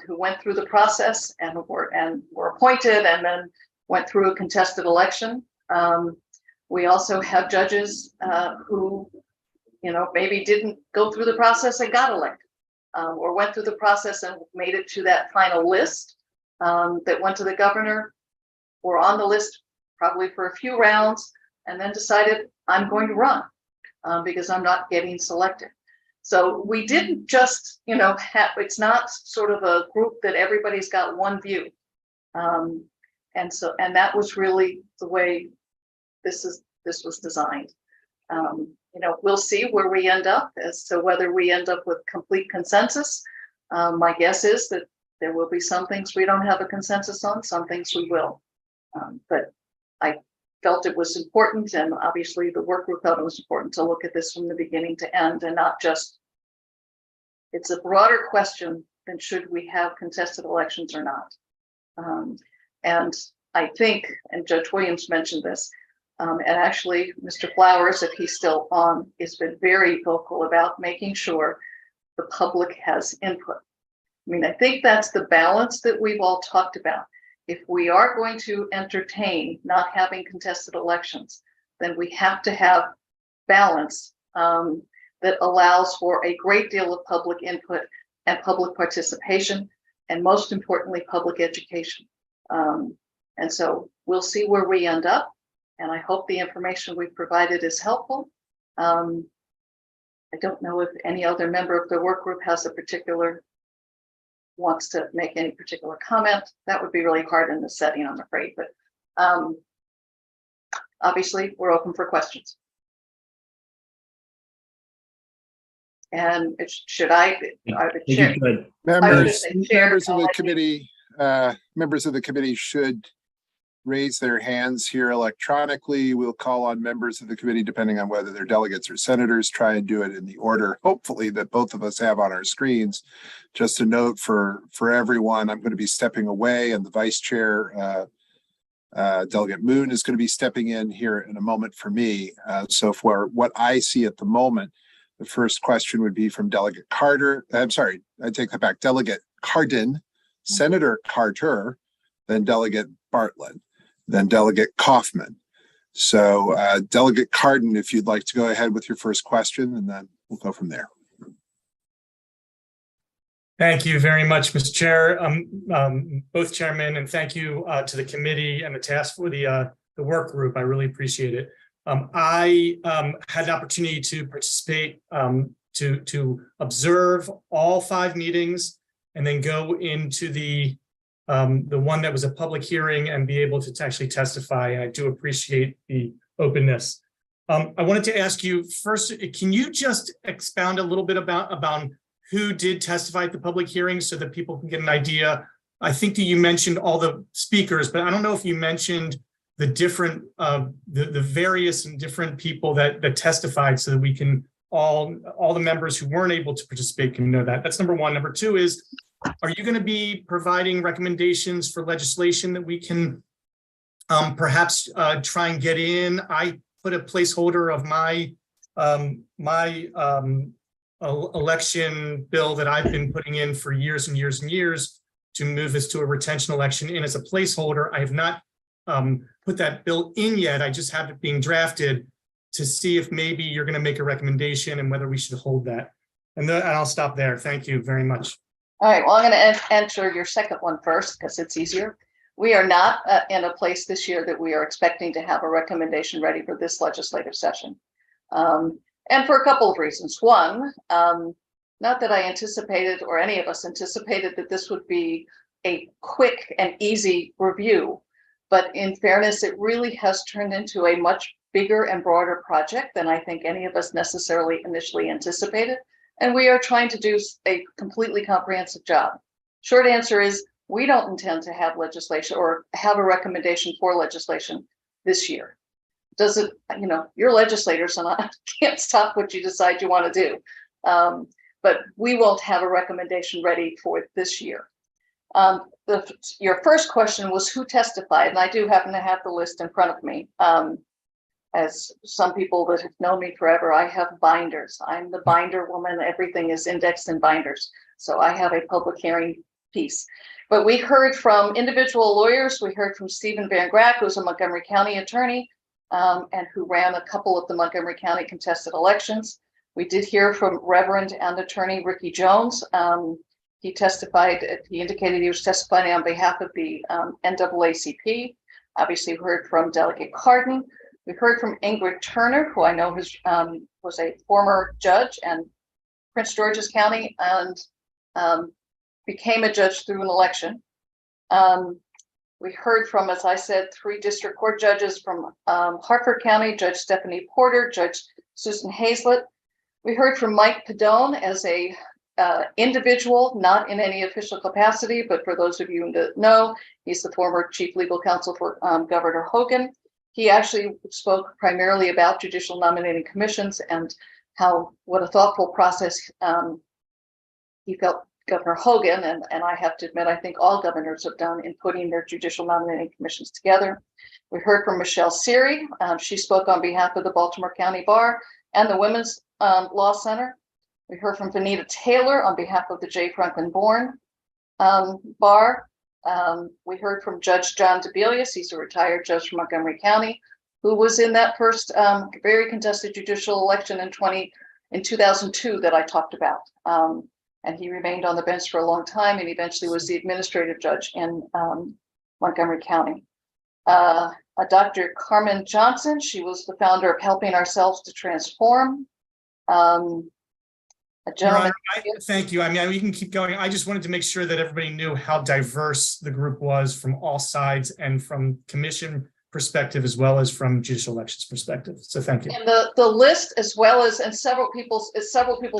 who went through the process and were appointed and then went through a contested election. We also have judges who, maybe didn't go through the process and got elected, or went through the process and made it to that final list that went to the governor, were on the list probably for a few rounds, and then decided, I'm going to run because I'm not getting selected. So we didn't just, it's not sort of a group that everybody's got one view. And that was really the way this was designed. We'll see where we end up as to whether we end up with complete consensus. My guess is that there will be some things we don't have a consensus on, some things we will. But I felt it was important, and obviously the work group felt it was important to look at this from the beginning to end and not just, it's a broader question than should we have contested elections or not. And I think, and Judge Williams mentioned this, and actually Mr. Flowers, if he's still on, has been very vocal about making sure the public has input. I mean, I think that's the balance that we've all talked about. If we are going to entertain not having contested elections, then we have to have balance that allows for a great deal of public input and public participation, and most importantly, public education. And so we'll see where we end up. And I hope the information we've provided is helpful. I don't know if any other member of the work group wants to make any particular comment. That would be really hard in this setting, I'm afraid, but obviously we're open for questions. And should I, members of the committee, members of the committee should raise their hands here electronically. We'll call on members of the committee, depending on whether they're delegates or senators. Try and do it in the order, hopefully, that both of us have on our screens. Just a note for everyone, I'm going to be stepping away, and the vice chair, Delegate Moon, is going to be stepping in here in a moment for me. So for what I see at the moment, the first question would be from Delegate Carter. I'm sorry, I take that back. Delegate Cardin, Senator Carter, then Delegate Bartlett, then Delegate Kaufman. So Delegate Cardin, if you'd like to go ahead with your first question, and then we'll go from there. Thank you very much, Mr. Chair, both chairmen, and thank you to the committee and the task for the work group. I really appreciate it. I had an opportunity to participate, to observe all 5 meetings, and then go into the one that was a public hearing and be able to actually testify. And I do appreciate the openness. I wanted to ask you first, can you just expound a little bit about who did testify at the public hearing so that people can get an idea? I think that you mentioned all the speakers, but I don't know if you mentioned the different, the various and different people that testified, so that we can all the members who weren't able to participate can know that. That's number one. Number two is, are you going to be providing recommendations for legislation that we can perhaps try and get in? I put a placeholder of my election bill that I've been putting in for years and years and years to move this to a retention election in as a placeholder. I have not put that bill in yet. I just have it being drafted to see if maybe you're going to make a recommendation and whether we should hold that. And I'll stop there. Thank you very much. All right, well, I'm going to answer your second one first because it's easier. We are not in a place this year that we are expecting to have a recommendation ready for this legislative session. And for a couple of reasons. One, not that I anticipated, or any of us anticipated, that this would be a quick and easy review. But in fairness, it really has turned into a much bigger and broader project than I think any of us necessarily initially anticipated. And we are trying to do a completely comprehensive job. Short answer is we don't intend to have legislation or have a recommendation for legislation this year. Does it, you know, your legislators and I can't stop what you decide you want to do. But we won't have a recommendation ready for this year. Your first question was who testified, and I do happen to have the list in front of me. As some people that have known me forever, I have binders. I'm the binder woman. Everything is indexed in binders. So I have a public hearing piece. But we heard from individual lawyers. We heard from Stephen Van Grack, who's a Montgomery County attorney and who ran a couple of the Montgomery County contested elections. We did hear from Reverend and attorney Ricky Jones. He testified, he indicated he was testifying on behalf of the NAACP. Obviously, we heard from Delegate Cardin. We heard from Ingrid Turner, who I know was a former judge in Prince George's County and became a judge through an election. We heard from, as I said, 3 district court judges from Hartford County, Judge Stephanie Porter, Judge Susan Hazlett. We heard from Mike Padone as a individual, not in any official capacity, but for those of you that know, he's the former chief legal counsel for Governor Hogan. He actually spoke primarily about judicial nominating commissions and what a thoughtful process he felt Governor Hogan, and I have to admit, I think all governors have done in putting their judicial nominating commissions together. We heard from Michelle Seary. She spoke on behalf of the Baltimore County Bar and the Women's Law Center. We heard from Vanita Taylor on behalf of the J. Franklin Bourne Bar. We heard from Judge John DeBelius. He's a retired judge from Montgomery County, who was in that first very contested judicial election in 2002 that I talked about. And he remained on the bench for a long time and eventually was the administrative judge in Montgomery County. Dr. Carmen Johnson, she was the founder of Helping Ourselves to Transform. A gentleman. Thank you. I mean, we can keep going. I just wanted to make sure that everybody knew how diverse the group was from all sides and from commission perspective, as well as from judicial elections perspective. So thank you. And the list, as well as, and several people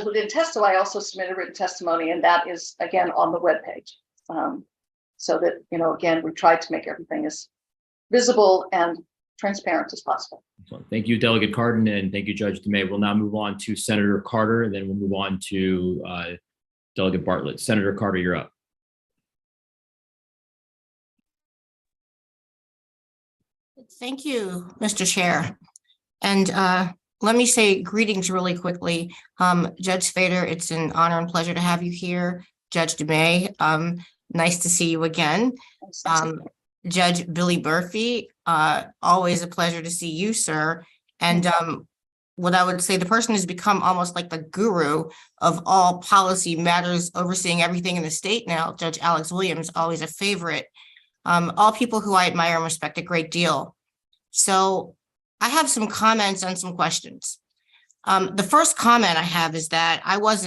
who didn't testify also submitted written testimony, and that is again on the webpage. So that, you know, again, we tried to make everything as visible and transparent as possible. Thank you, Delegate Cardin, and thank you, Judge DeMay. We'll now move on to Senator Carter, and then we'll move on to Delegate Bartlett. Senator Carter, you're up. Thank you, Mr. Chair. And let me say greetings really quickly. Judge Fader, it's an honor and pleasure to have you here. Judge DeMay, nice to see you again. Judge Billy Murphy, always a pleasure to see you, sir. And what I would say, the person who's become almost like the guru of all policy matters, overseeing everything in the state now, Judge Alex Williams, always a favorite. All people who I admire and respect a great deal. So I have some comments and some questions. The first comment I have is that I was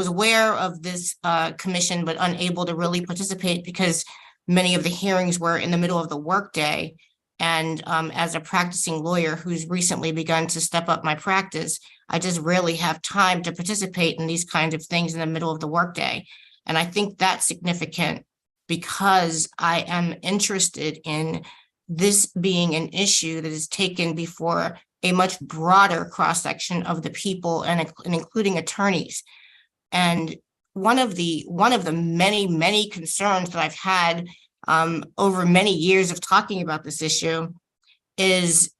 aware of this commission, but unable to really participate because many of the hearings were in the middle of the workday. And as a practicing lawyer who's recently begun to step up my practice, I just rarely have time to participate in these kinds of things in the middle of the workday. And I think that's significant because I am interested in this being an issue that is taken before a much broader cross-section of the people and including attorneys. And one of the many concerns that I've had over many years of talking about this issue is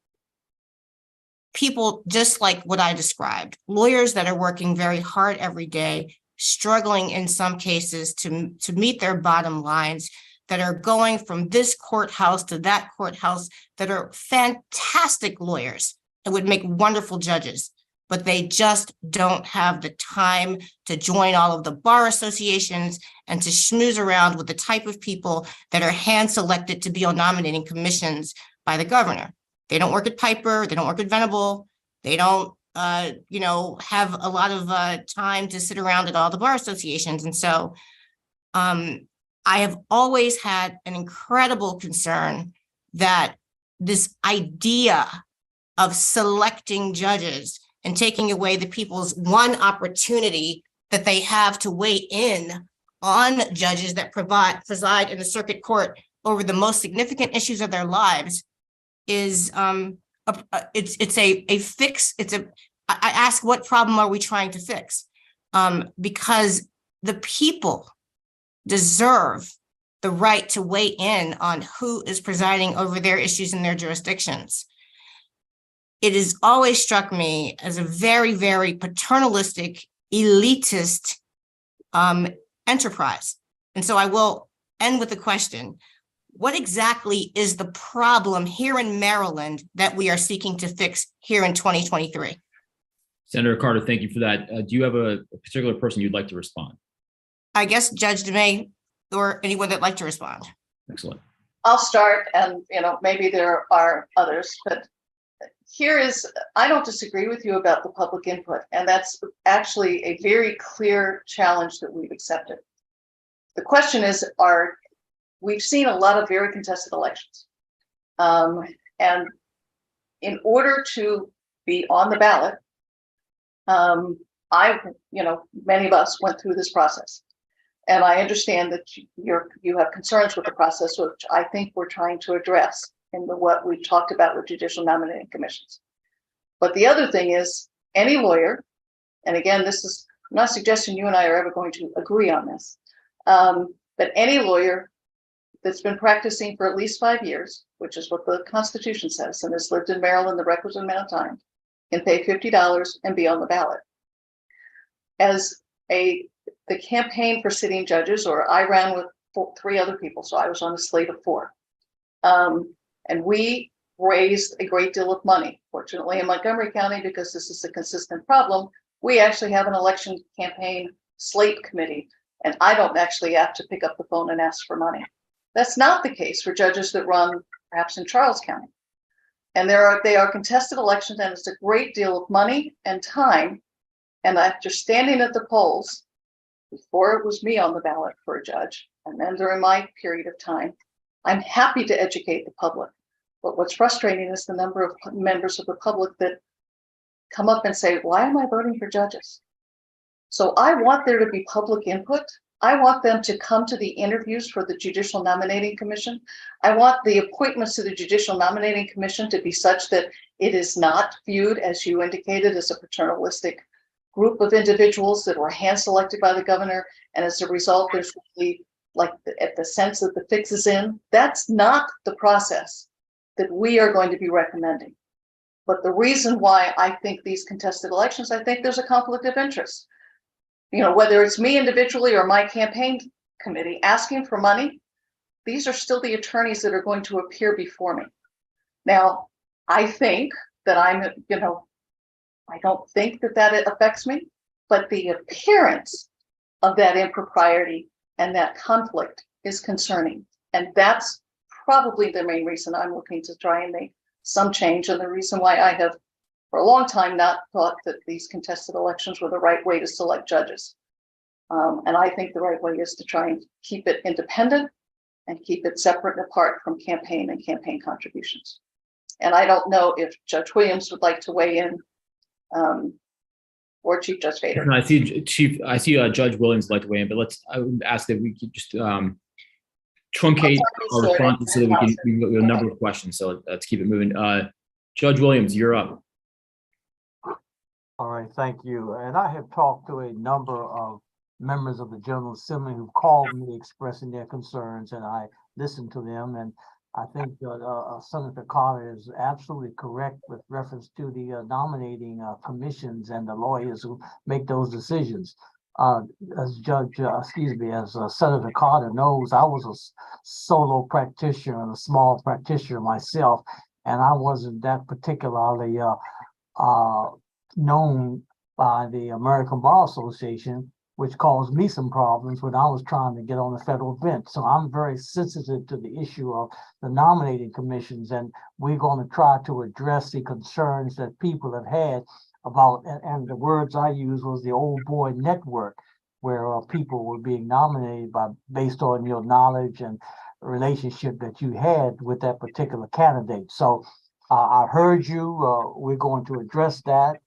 people just like what I described, lawyers that are working very hard every day, struggling in some cases to meet their bottom lines, that are going from this courthouse to that courthouse, that are fantastic lawyers and would make wonderful judges, but they just don't have the time to join all of the bar associations and to schmooze around with the type of people that are hand-selected to be on nominating commissions by the governor. They don't work at Piper, they don't work at Venable, they don't have a lot of time to sit around at all the bar associations. And so I have always had an incredible concern that this idea of selecting judges and taking away the people's one opportunity that they have to weigh in on judges that preside in the circuit court over the most significant issues of their lives is it's a fix. I ask, what problem are we trying to fix? Because the people deserve the right to weigh in on who is presiding over their issues in their jurisdictions. It has always struck me as a very, very paternalistic, elitist enterprise. And so I will end with a question. What exactly is the problem here in Maryland that we are seeking to fix here in 2023? Senator Carter, thank you for that. Do you have a particular person you'd like to respond? I guess Judge DeMay or anyone that'd like to respond. Excellent. I'll start, and maybe there are others, but I don't disagree with you about the public input, and that's actually a very clear challenge that we've accepted. The question is, we've seen a lot of very contested elections, and in order to be on the ballot, many of us went through this process, and I understand that you have concerns with the process, which I think we're trying to address in what we've talked about with judicial nominating commissions. But the other thing is, any lawyer, and again, I'm not suggesting you and I are ever going to agree on this, but any lawyer that's been practicing for at least 5 years, which is what the Constitution says, and has lived in Maryland the requisite amount of time, can pay $50 and be on the ballot. As the campaign for sitting judges, or I ran with 3 other people, so I was on a slate of 4. And we raised a great deal of money. Fortunately, in Montgomery County, because this is a consistent problem, we actually have an election campaign slate committee, and I don't actually have to pick up the phone and ask for money. That's not the case for judges that run perhaps in Charles County. And they are contested elections, and it's a great deal of money and time. And after standing at the polls, before it was me on the ballot for a judge, and then during my period of time, I'm happy to educate the public. But what's frustrating is the number of members of the public that come up and say, why am I voting for judges? So I want there to be public input. I want them to come to the interviews for the Judicial Nominating Commission. I want the appointments to the Judicial Nominating Commission to be such that it is not viewed, as you indicated, as a paternalistic group of individuals that were hand-selected by the governor. And as a result, there's really at the sense that the fix is in. That's not the process that we are going to be recommending. But the reason why I think these contested elections, I think there's a conflict of interest. Whether it's me individually or my campaign committee asking for money, these are still the attorneys that are going to appear before me. Now, I think that I don't think that it affects me, but the appearance of that impropriety and that conflict is concerning. And that's probably the main reason I'm looking to try and make some change, and the reason why I have for a long time not thought that these contested elections were the right way to select judges. And I think the right way is to try and keep it independent and keep it separate and apart from campaign and campaign contributions. And I don't know if Judge Williams would like to weigh in, or Chief Judge Vader. No, I see Judge Williams would like to weigh in, but I would ask that we could just truncate our responses so that we can go a number of questions. So let's keep it moving. Judge Williams, you're up. All right, thank you. And I have talked to a number of members of the General Assembly who called me expressing their concerns, and I listened to them. And I think Senator Carter is absolutely correct with reference to the nominating commissions and the lawyers who make those decisions. As Senator Carter knows, I was a solo practitioner and a small practitioner myself, and I wasn't that particularly known by the American Bar Association, which caused me some problems when I was trying to get on the federal bench. So I'm very sensitive to the issue of the nominating commissions, and we're going to try to address the concerns that people have had about, and the words I used was the old boy network, where people were being nominated based on your knowledge and relationship that you had with that particular candidate. So I heard you. We're going to address that.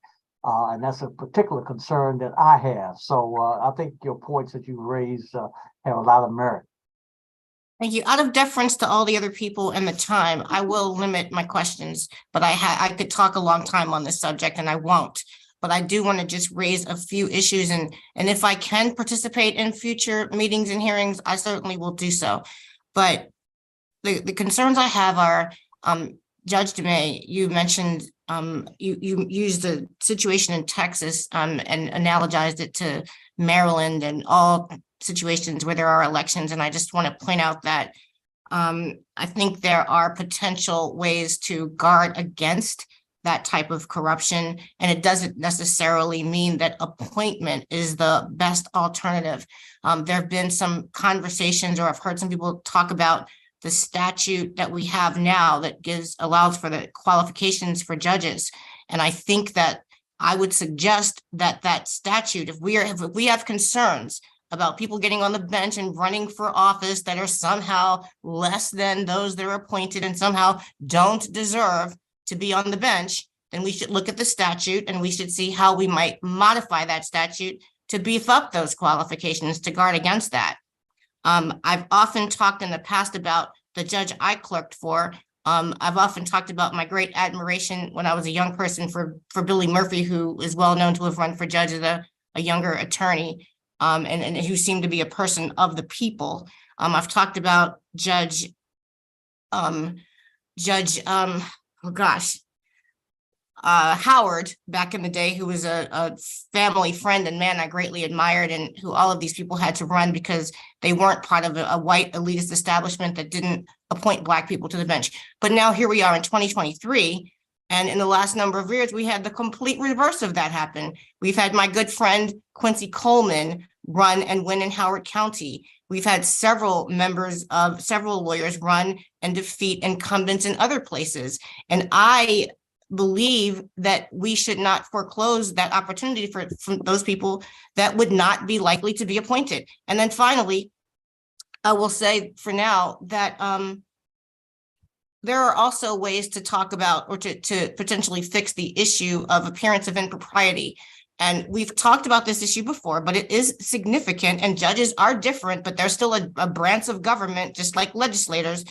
And that's a particular concern that I have. So I think your points that you raised have a lot of merit. Thank you. Out of deference to all the other people and the time, I will limit my questions, but I could talk a long time on this subject and I won't. But I do want to just raise a few issues, and if I can participate in future meetings and hearings, I certainly will do so. But the concerns I have are, Judge DeMay, you mentioned you used the situation in Texas and analogized it to Maryland and all situations where there are elections. And I just want to point out that I think there are potential ways to guard against that type of corruption. And it doesn't necessarily mean that appointment is the best alternative. There have been some conversations, or I've heard some people talk about the statute that we have now that allows for the qualifications for judges. And I think that I would suggest that that statute, if we have concerns about people getting on the bench and running for office that are somehow less than those that are appointed and somehow don't deserve to be on the bench, then we should look at the statute and we should see how we might modify that statute to beef up those qualifications to guard against that. I've often talked in the past about the judge I clerked for. I've often talked about my great admiration when I was a young person for Billy Murphy, who is well known to have run for judge as a younger attorney, and who seemed to be a person of the people. I've talked about Judge Howard back in the day, who was a family friend and man I greatly admired, and who all of these people had to run because they weren't part of a white elitist establishment that didn't appoint Black people to the bench. But now here we are in 2023, and in the last number of years, we had the complete reverse of that happen. We've had my good friend Quincy Coleman run and win in Howard County. We've had several lawyers run and defeat incumbents in other places. And I believe that we should not foreclose that opportunity for those people that would not be likely to be appointed. And then finally, I will say for now that there are also ways to talk about or to potentially fix the issue of appearance of impropriety. And we've talked about this issue before, but it is significant, and judges are different, but they're still a branch of government, just like legislators.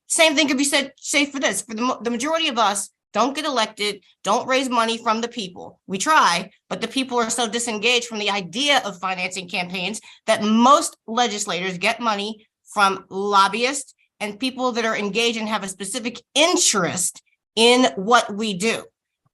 Same thing could be said, say for this, for the majority of us don't get elected, don't raise money from the people. We try, but the people are so disengaged from the idea of financing campaigns that most legislators get money from lobbyists and people that are engaged and have a specific interest in what we do.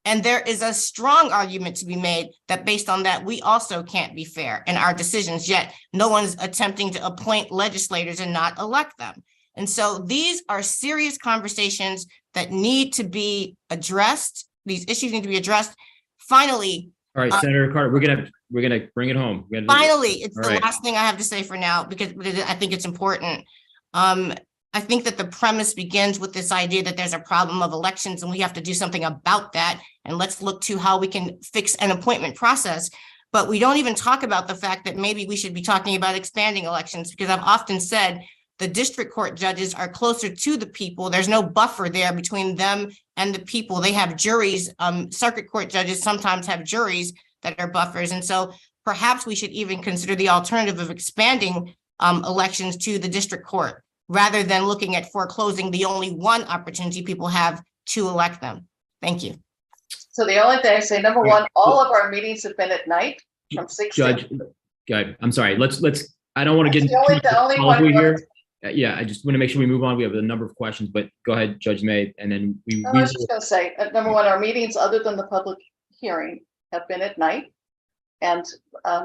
And there is a strong argument to be made that based on that, we also can't be fair in our decisions, yet no one's attempting to appoint legislators and not elect them. And so these are serious conversations that need to be addressed. These issues need to be addressed. Finally. All right, Senator Carter, we're gonna bring it home. Finally, it's the right. last thing I have to say for now, because I think it's important. I think that the premise begins with this idea that there's a problem of elections and we have to do something about that. And let's look to how we can fix an appointment process. But we don't even talk about the fact that maybe we should be talking about expanding elections, because I've often said the district court judges are closer to the people. There's no buffer there between them and the people. They have juries. Circuit court judges sometimes have juries that are buffers. And so perhaps we should even consider the alternative of expanding elections to the district court, rather than looking at foreclosing the only one opportunity people have to elect them. Thank you. So the only thing I say, number one, all of our meetings have been at night from 6 Judge, I'm sorry. Let's. I don't want to get the only one here. Yeah, I just want to make sure we move on. We have a number of questions, but go ahead, Judge May, and then we. I was just going to say, number one, our meetings, other than the public hearing, have been at night. And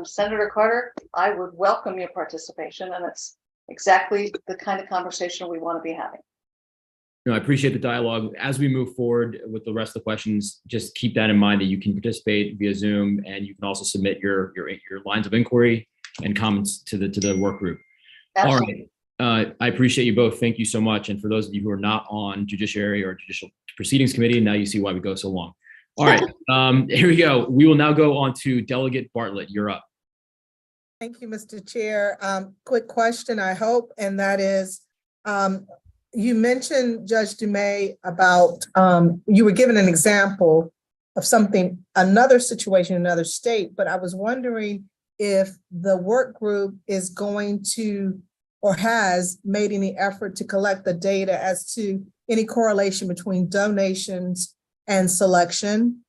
Senator Carter, I would welcome your participation, and it's exactly the kind of conversation we want to be having. No, I appreciate the dialogue. As we move forward with the rest of the questions, just keep that in mind that you can participate via Zoom, and you can also submit your lines of inquiry and comments to the work group. Absolutely. All right. I appreciate you both. Thank you so much. And for those of you who are not on Judiciary or Judicial Proceedings Committee, now you see why we go so long. All right. Here we go. We will now go on to Delegate Bartlett. You're up. Thank you, Mr. Chair. Quick question, I hope, and that is, You mentioned, Judge Dumais, about, you were given an example of something, another situation in another state, but I was wondering if the work group is going to or has made any effort to collect the data as to any correlation between donations and selection.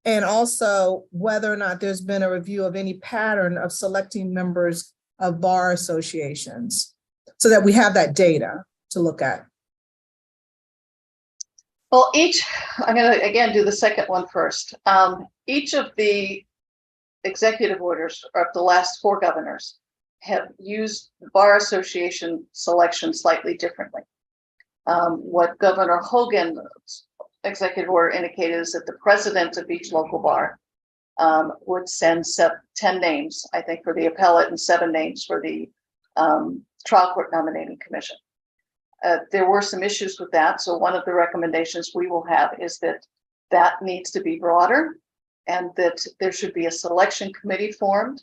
And also whether or not there's been a review of any pattern of selecting members of bar associations so that we have that data to look at. Well, I'm going to again do the second one first. Each of the executive orders of the last 4 governors have used bar association selection slightly differently. What Governor Hogan's executive order indicated is that the president of each local bar would send 10 names, I think, for the appellate and 7 names for the trial court nominating commission. There were some issues with that. So one of the recommendations we will have is that that needs to be broader and that there should be a selection committee formed.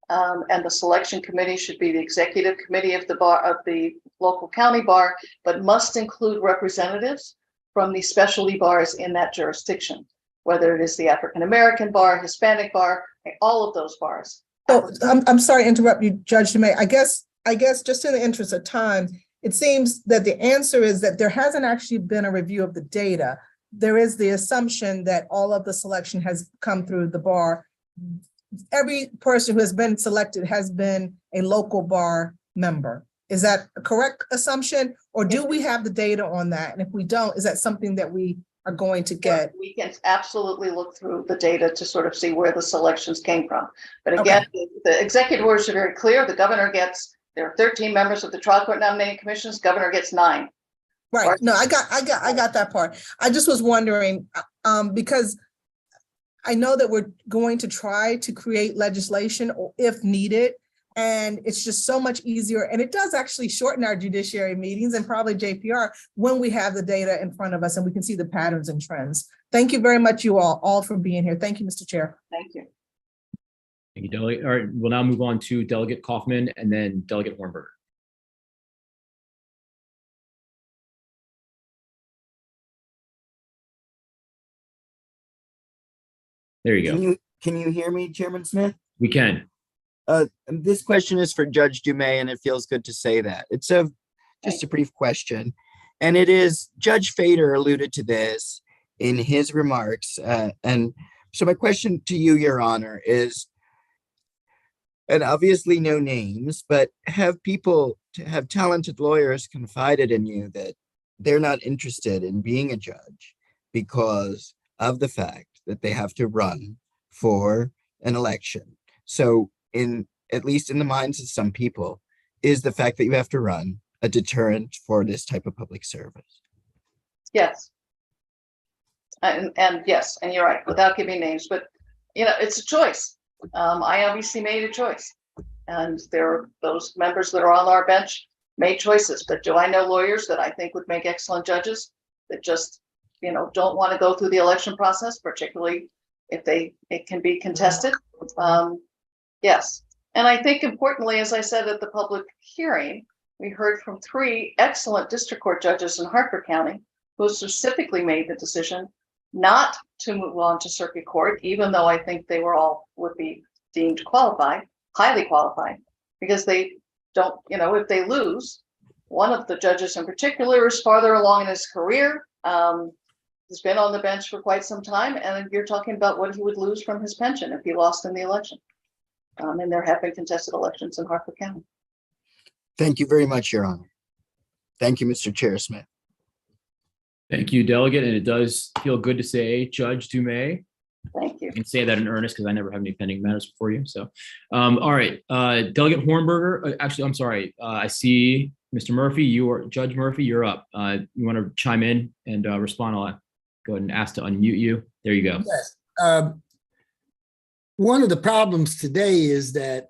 And the selection committee should be the executive committee of the bar of the local county bar, but must include representatives from the specialty bars in that jurisdiction, whether it is the African-American bar, Hispanic bar, all of those bars. So I'm sorry to interrupt you, Judge Dumais. I guess just in the interest of time, it seems that the answer is that there hasn't actually been a review of the data. There is the assumption that all of the selection has come through the bar. Every person who has been selected has been a local bar member. Is that a correct assumption? Or do we have the data on that? And if we don't, is that something that we are going to get? We can absolutely look through the data to sort of see where the selections came from. But again, the executive orders are very clear. The governor gets, there are 13 members of the trial court nominating commissions. Governor gets 9. Right. No, I got that part. I just was wondering, because I know that we're going to try to create legislation or if needed, and it's just so much easier. And it does actually shorten our judiciary meetings and probably JPR when we have the data in front of us and we can see the patterns and trends. Thank you very much, you all for being here. Thank you, Mr. Chair. Thank you. Thank you, Delegate. All right, we'll now move on to Delegate Kaufman and then Delegate Hornberger. There you go. Can you hear me, Chairman Smith? We can. This question is for Judge Dumais, and it feels good to say that. It's just a brief question. And it is, Judge Fader alluded to this in his remarks. And so my question to you, Your Honor, is, and obviously no names, but have talented lawyers confided in you that they're not interested in being a judge because of the fact that they have to run for an election? So at least in the minds of some people, is the fact that you have to run a deterrent for this type of public service? Yes. And yes, and you're right, without giving names, but it's a choice. I obviously made a choice, and there are those members that are on our bench made choices. But do I know lawyers that I think would make excellent judges that just don't want to go through the election process, particularly if it can be contested? Yes. And I think importantly, as I said at the public hearing, we heard from 3 excellent district court judges in Hartford County who specifically made the decision not to move on to circuit court, even though I think they would be deemed qualified, highly qualified, because they don't, if they lose, one of the judges in particular is farther along in his career, has been on the bench for quite some time, and you're talking about what he would lose from his pension if he lost in the election. And there have been contested elections in Hartford County. Thank you very much, Your Honor. Thank you, Mr. Chair Smith. Thank you, Delegate. And it does feel good to say Judge Dumais. Thank you. I can say that in earnest because I never have any pending matters before you. So, all right, Delegate Hornberger. Actually, I'm sorry. I see Mr. Murphy. Judge Murphy. You're up. You want to chime in and respond? I'll go ahead and ask to unmute you. There you go. Yes. One of the problems today is that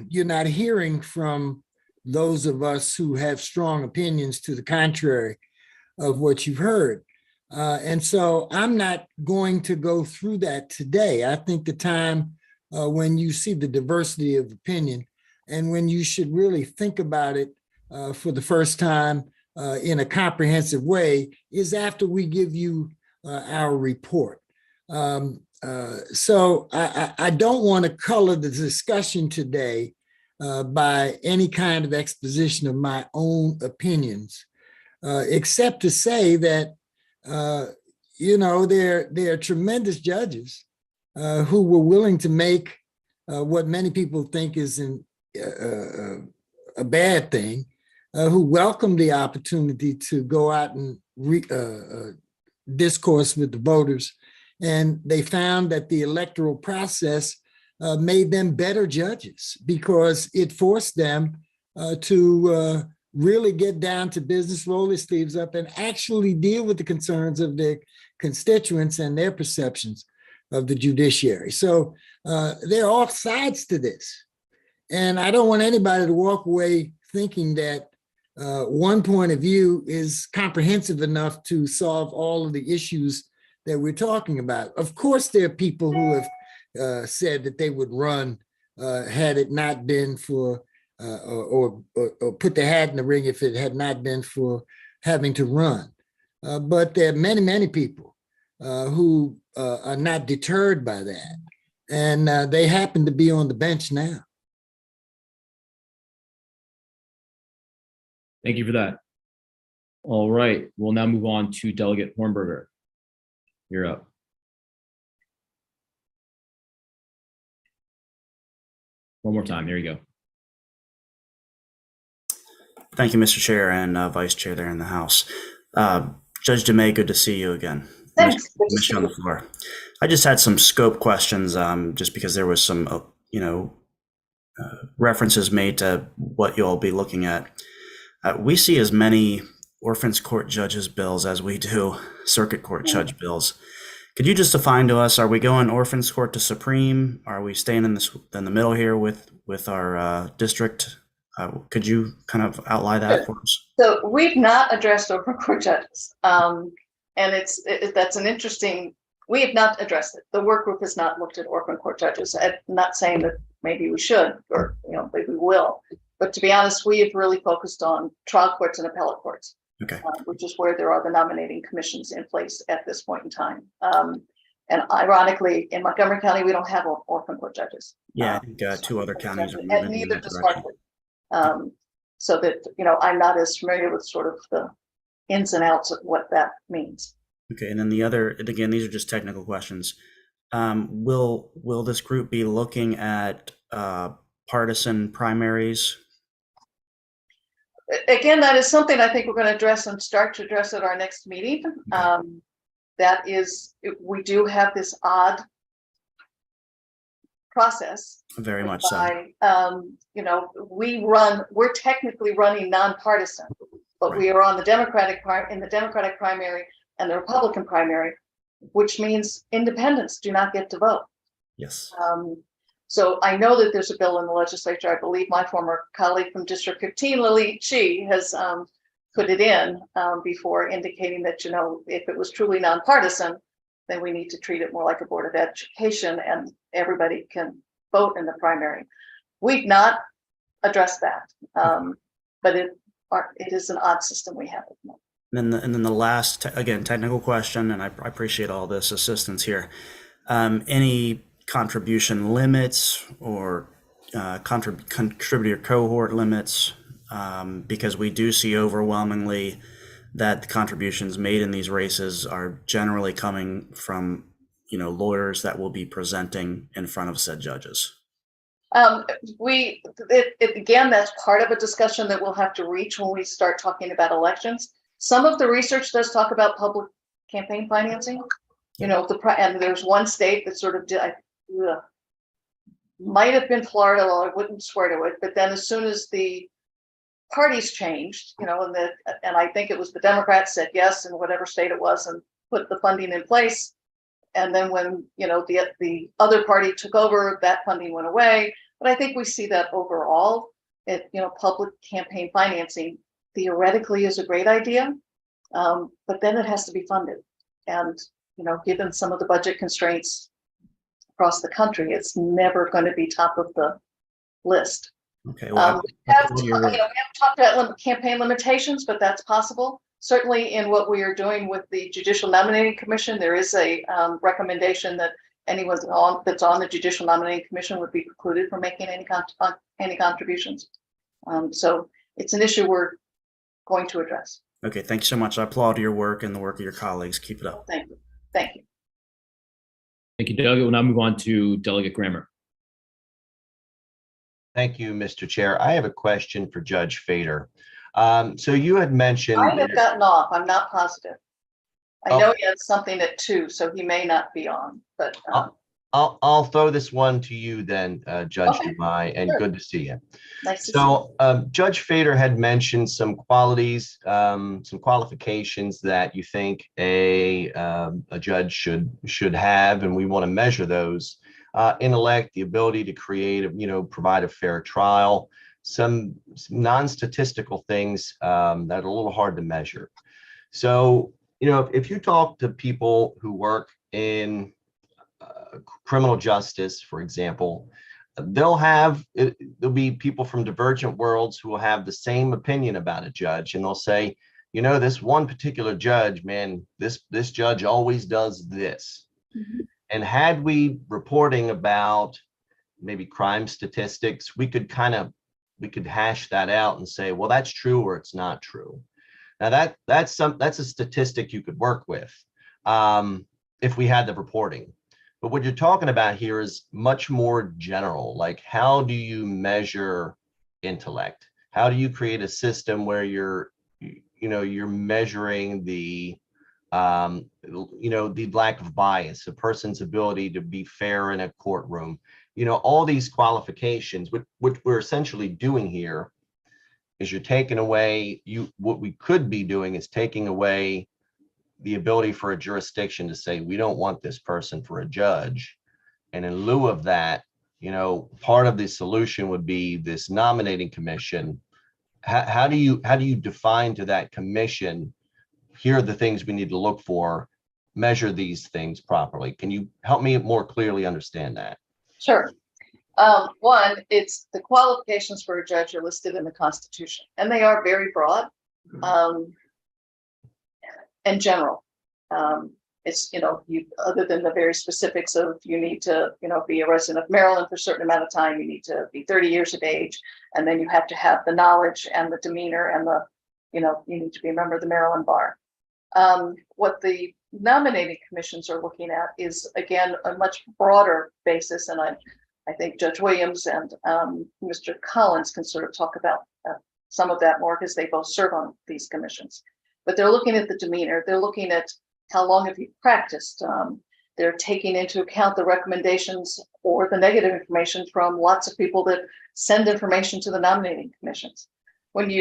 you're not hearing from those of us who have strong opinions to the contrary of what you've heard. And so I'm not going to go through that today. I think the time when you see the diversity of opinion and when you should really think about it for the first time in a comprehensive way is after we give you our report. So I don't want to color the discussion today by any kind of exposition of my own opinions, except to say that, there are tremendous judges who were willing to make what many people think is a bad thing, who welcomed the opportunity to go out and discourse with the voters. And they found that the electoral process made them better judges because it forced them to really get down to business, roll their sleeves up, and actually deal with the concerns of their constituents and their perceptions of the judiciary. So there are all sides to this. And I don't want anybody to walk away thinking that one point of view is comprehensive enough to solve all of the issues that we're talking about. Of course, there are people who have said that they would run had it not been for, or put their hat in the ring if it had not been for having to run. But there are many, many people who are not deterred by that. And they happen to be on the bench now. Thank you for that. All right, we'll now move on to Delegate Hornberger. You're up. One more time. There you go. Thank you, Mr. Chair and Vice Chair there in the House. Judge DeMay, good to see you again. Thanks. Commissioner on the floor. I just had some scope questions, just because there was some, references made to what you'll be looking at. We see as many orphans court judges bills as we do circuit court judge bills. Could you just define to us, are we going orphans court to Supreme? Are we staying in the middle here with our district? Could you kind of outline that for us? So we've not addressed orphan court judges. And that's an interesting, we have not addressed it. The work group has not looked at orphan court judges. I'm not saying that maybe we should, or maybe we will. But to be honest, we have really focused on trial courts and appellate courts, okay, which is where there are the nominating commissions in place at this point in time. And ironically, in Montgomery County, we don't have orphan court judges. Yeah, I think two other counties are moving and in neither that does direction. Hartford. So that, I'm not as familiar with sort of the ins and outs of what that means. Okay, and then the other, again, these are just technical questions. Will this group be looking at partisan primaries? Again, that is something I think we're going to address and start to address at our next meeting. That is, we do have this odd process. Very much so. We're technically running nonpartisan, but we are on the Democratic primary and the Republican primary, which means independents do not get to vote. Yes. So I know that there's a bill in the legislature. I believe my former colleague from District 15, Lily Chi, has put it in before, indicating that, if it was truly nonpartisan, then we need to treat it more like a board of education and everybody can vote in the primary. We've not addressed that, but it is an odd system we have. And then the last, again, technical question, and I appreciate all this assistance here. Any contribution limits or contributor cohort limits, because we do see overwhelmingly that the contributions made in these races are generally coming from lawyers that will be presenting in front of said judges. Again, that's part of a discussion that we'll have to reach when we start talking about elections. Some of the research does talk about public campaign financing. And there's one state that sort of might have been Florida, although I wouldn't swear to it. But then as soon as the parties changed, and I think it was the Democrats said yes in whatever state it was and put the funding in place. And then when, the other party took over, that funding went away. But I think we see that overall, public campaign financing theoretically is a great idea, but then it has to be funded. And, given some of the budget constraints across the country, it's never going to be top of the list. Okay. Well, We haven't talked about campaign limitations, but that's possible. Certainly in what we are doing with the Judicial Nominating Commission, there is a recommendation that anyone that's on the Judicial Nominating Commission would be precluded from making any contributions. So it's an issue we're going to address. okay. Thank you so much. I applaud your work and the work of your colleagues. Keep it up. Thank you. Thank you. Thank you, Doug. We'll now move on to Delegate Grammer. Thank you, Mr. Chair. I have a question for Judge Fader. So you had mentioned. I have gotten off. I'm not positive. I Oh. know he had something at 2, so he may not be on, but I'll throw this one to you then, Judge Okay, Dumais, and sure. good to see you. nice to see. So Judge Fader had mentioned some qualities, some qualifications that you think a judge should have, and we want to measure those. Intellect, the ability to create, provide a fair trial, some non-statistical things that are a little hard to measure. So, if you talk to people who work in criminal justice, for example, there'll be people from divergent worlds who will have the same opinion about a judge, and they'll say, this one particular judge, man, this judge always does this. Mhm. And had we reporting about maybe crime statistics, we could hash that out and say, well, that's true or it's not true. Now that's a statistic you could work with if we had the reporting. But what you're talking about here is much more general. Like, how do you measure intellect? How do you create a system where you're measuring the lack of bias, a person's ability to be fair in a courtroom, all these qualifications. What we're essentially doing here is you're taking away what we could be doing is taking away the ability for a jurisdiction to say, we don't want this person for a judge. And in lieu of that, part of the solution would be this nominating commission. How do you define to that commission, here are the things we need to look for, measure these things properly? Can you help me more clearly understand that? Sure. One, it's the qualifications for a judge are listed in the Constitution, and they are very broad and general. It's, other than the very specifics of you need to, be a resident of Maryland for a certain amount of time, you need to be 30 years of age, and then you have to have the knowledge and the demeanor and the, you need to be a member of the Maryland Bar. What the nominating commissions are looking at is, again, a much broader basis, and I think Judge Williams and Mr. Collins can sort of talk about some of that more because they both serve on these commissions. But they're looking at the demeanor. They're looking at how long have you practiced. They're taking into account the recommendations or the negative information from lots of people that send information to the nominating commissions. And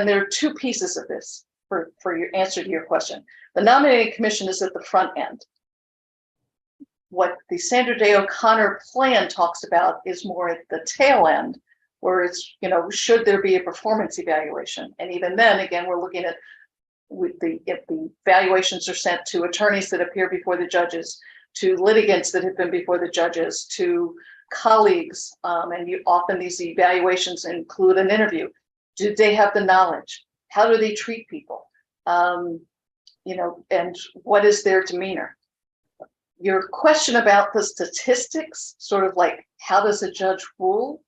there are 2 pieces of this for your answer to your question. The nominating commission is at the front end. What the Sandra Day O'Connor plan talks about is more at the tail end, where it's, should there be a performance evaluation? And even then, again, we're looking at if the evaluations are sent to attorneys that appear before the judges, to litigants that have been before the judges, to colleagues, and often these evaluations include an interview. Do they have the knowledge? How do they treat people? And what is their demeanor? Your question about the statistics, sort of like, how does a judge rule?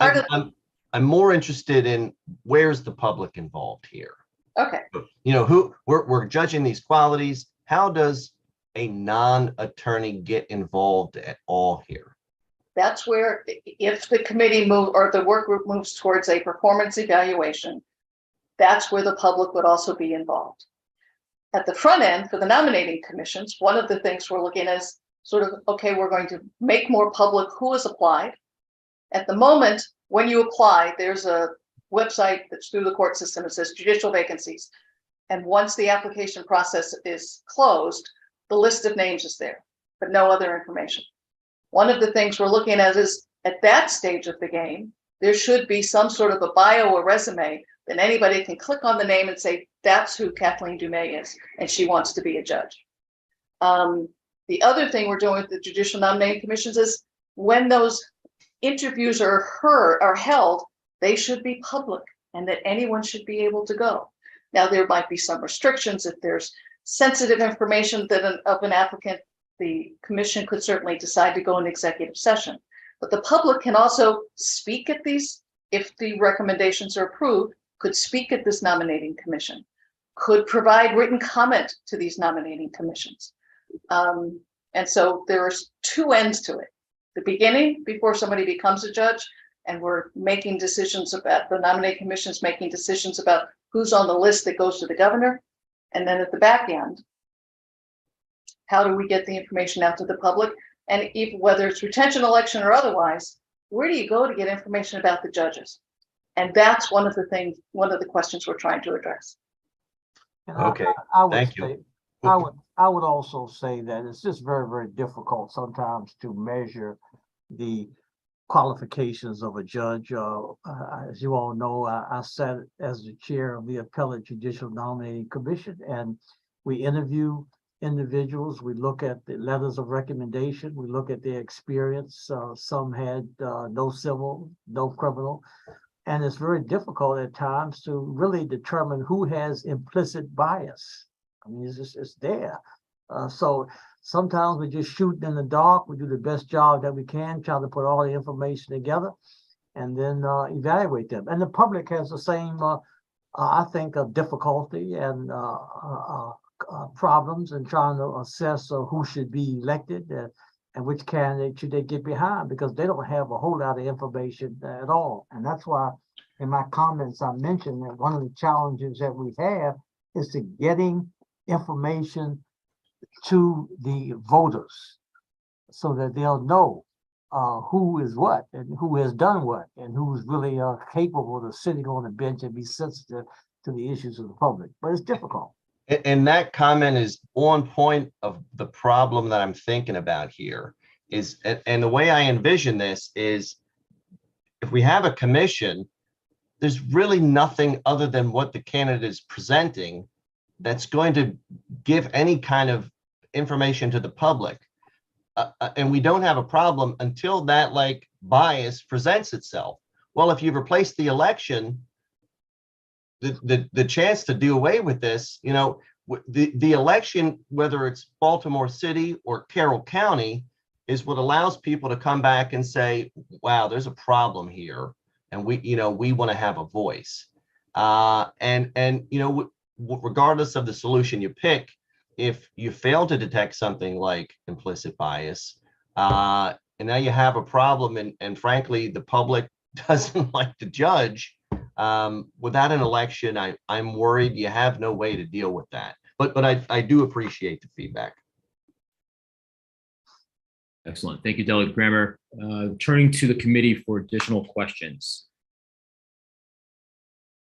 I'm more interested in, where's the public involved here? Okay. Who we're judging these qualities. How does a non-attorney get involved at all here? That's where, if the committee or the work group moves towards a performance evaluation, that's where the public would also be involved. At the front end, for the nominating commissions, one of the things we're looking at is sort of, okay, we're going to make more public who has applied. At the moment, when you apply, there's a website that's through the court system. It says judicial vacancies. And once the application process is closed, the list of names is there, but no other information. One of the things we're looking at is, at that stage of the game, there should be some sort of a bio or resume that anybody can click on the name and say, that's who Kathleen Dumais is, and she wants to be a judge. The other thing we're doing with the judicial nominating commissions is, when those interviews are held, they should be public and that anyone should be able to go. Now, there might be some restrictions if there's sensitive information that of an applicant, the commission could certainly decide to go in executive session. But the public can also speak at these, if the recommendations are approved, could speak at this nominating commission, could provide written comment to these nominating commissions. And so there's two ends to it. The beginning, before somebody becomes a judge, and we're making decisions about, the nominating commission's making decisions about who's on the list that goes to the governor. And then at the back end, how do we get the information out to the public? And even whether it's retention election or otherwise, where do you go to get information about the judges? And that's one of the things, one of the questions we're trying to address. And Okay, I would thank you. say- I would also say that it's just very, very difficult sometimes to measure the qualifications of a judge. As you all know, I sat as the chair of the Appellate Judicial Nominating Commission, and we interview individuals. We look at the letters of recommendation. We look at their experience. Some had no civil, no criminal. And it's very difficult at times to really determine who has implicit bias. I mean, it's there. So sometimes we just shoot in the dark. We do the best job that we can, try to put all the information together and then evaluate them. And the public has the same, I think, difficulty and problems in trying to assess who should be elected and which candidate should they get behind, because they don't have a whole lot of information at all. And that's why in my comments, I mentioned that one of the challenges that we have is to getting information to the voters so that they'll know who is what and who has done what and who's really capable of sitting on the bench and be sensitive to the issues of the public. But it's difficult. And that comment is on point of the problem that I'm thinking about here is, and the way I envision this is, if we have a commission, there's really nothing other than what the candidate is presenting that's going to give any kind of information to the public. And we don't have a problem until that like bias presents itself. Well, if you replace the election, the chance to do away with this, you know, the election, whether it's Baltimore City or Carroll County, is what allows people to come back and say, wow, there's a problem here. And we want to have a voice. And regardless of the solution you pick, if you fail to detect something like implicit bias, and now you have a problem, and frankly, the public doesn't like to judge, without an election, I'm worried you have no way to deal with that. But I do appreciate the feedback. Excellent. Thank you, Delegate Kramer. Turning to the committee for additional questions.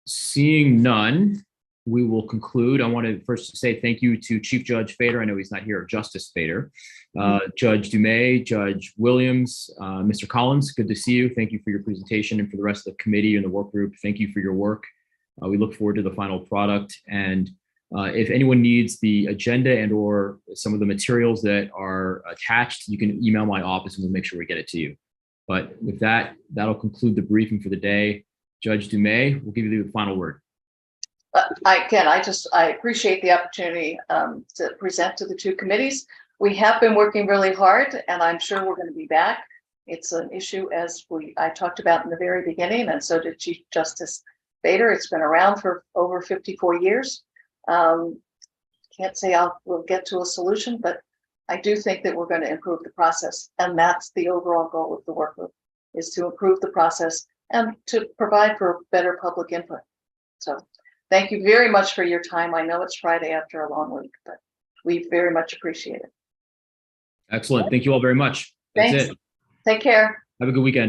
Seeing none, we will conclude. I want to first say thank you to Chief Judge Fader. I know he's not here, Justice Fader, Judge Dumais, Judge Williams, Mr. Collins, good to see you. Thank you for your presentation, and for the rest of the committee and the work group, thank you for your work. We look forward to the final product. And if anyone needs the agenda and or some of the materials that are attached, you can email my office and we'll make sure we get it to you. But with that, that'll conclude the briefing for the day. Judge Dumais, we'll give you the final word. I appreciate the opportunity to present to the two committees. We have been working really hard, and I'm sure we're going to be back. It's an issue, as I talked about in the very beginning, and so did Chief Justice Fader. It's been around for over 54 years. Can't say we'll get to a solution, but I do think that we're going to improve the process, and that's the overall goal of the work group, is to improve the process and to provide for better public input. So thank you very much for your time. I know it's Friday after a long week, but we very much appreciate it. Excellent. Thank you all very much. That's Thanks. it. Take care. Have a good weekend.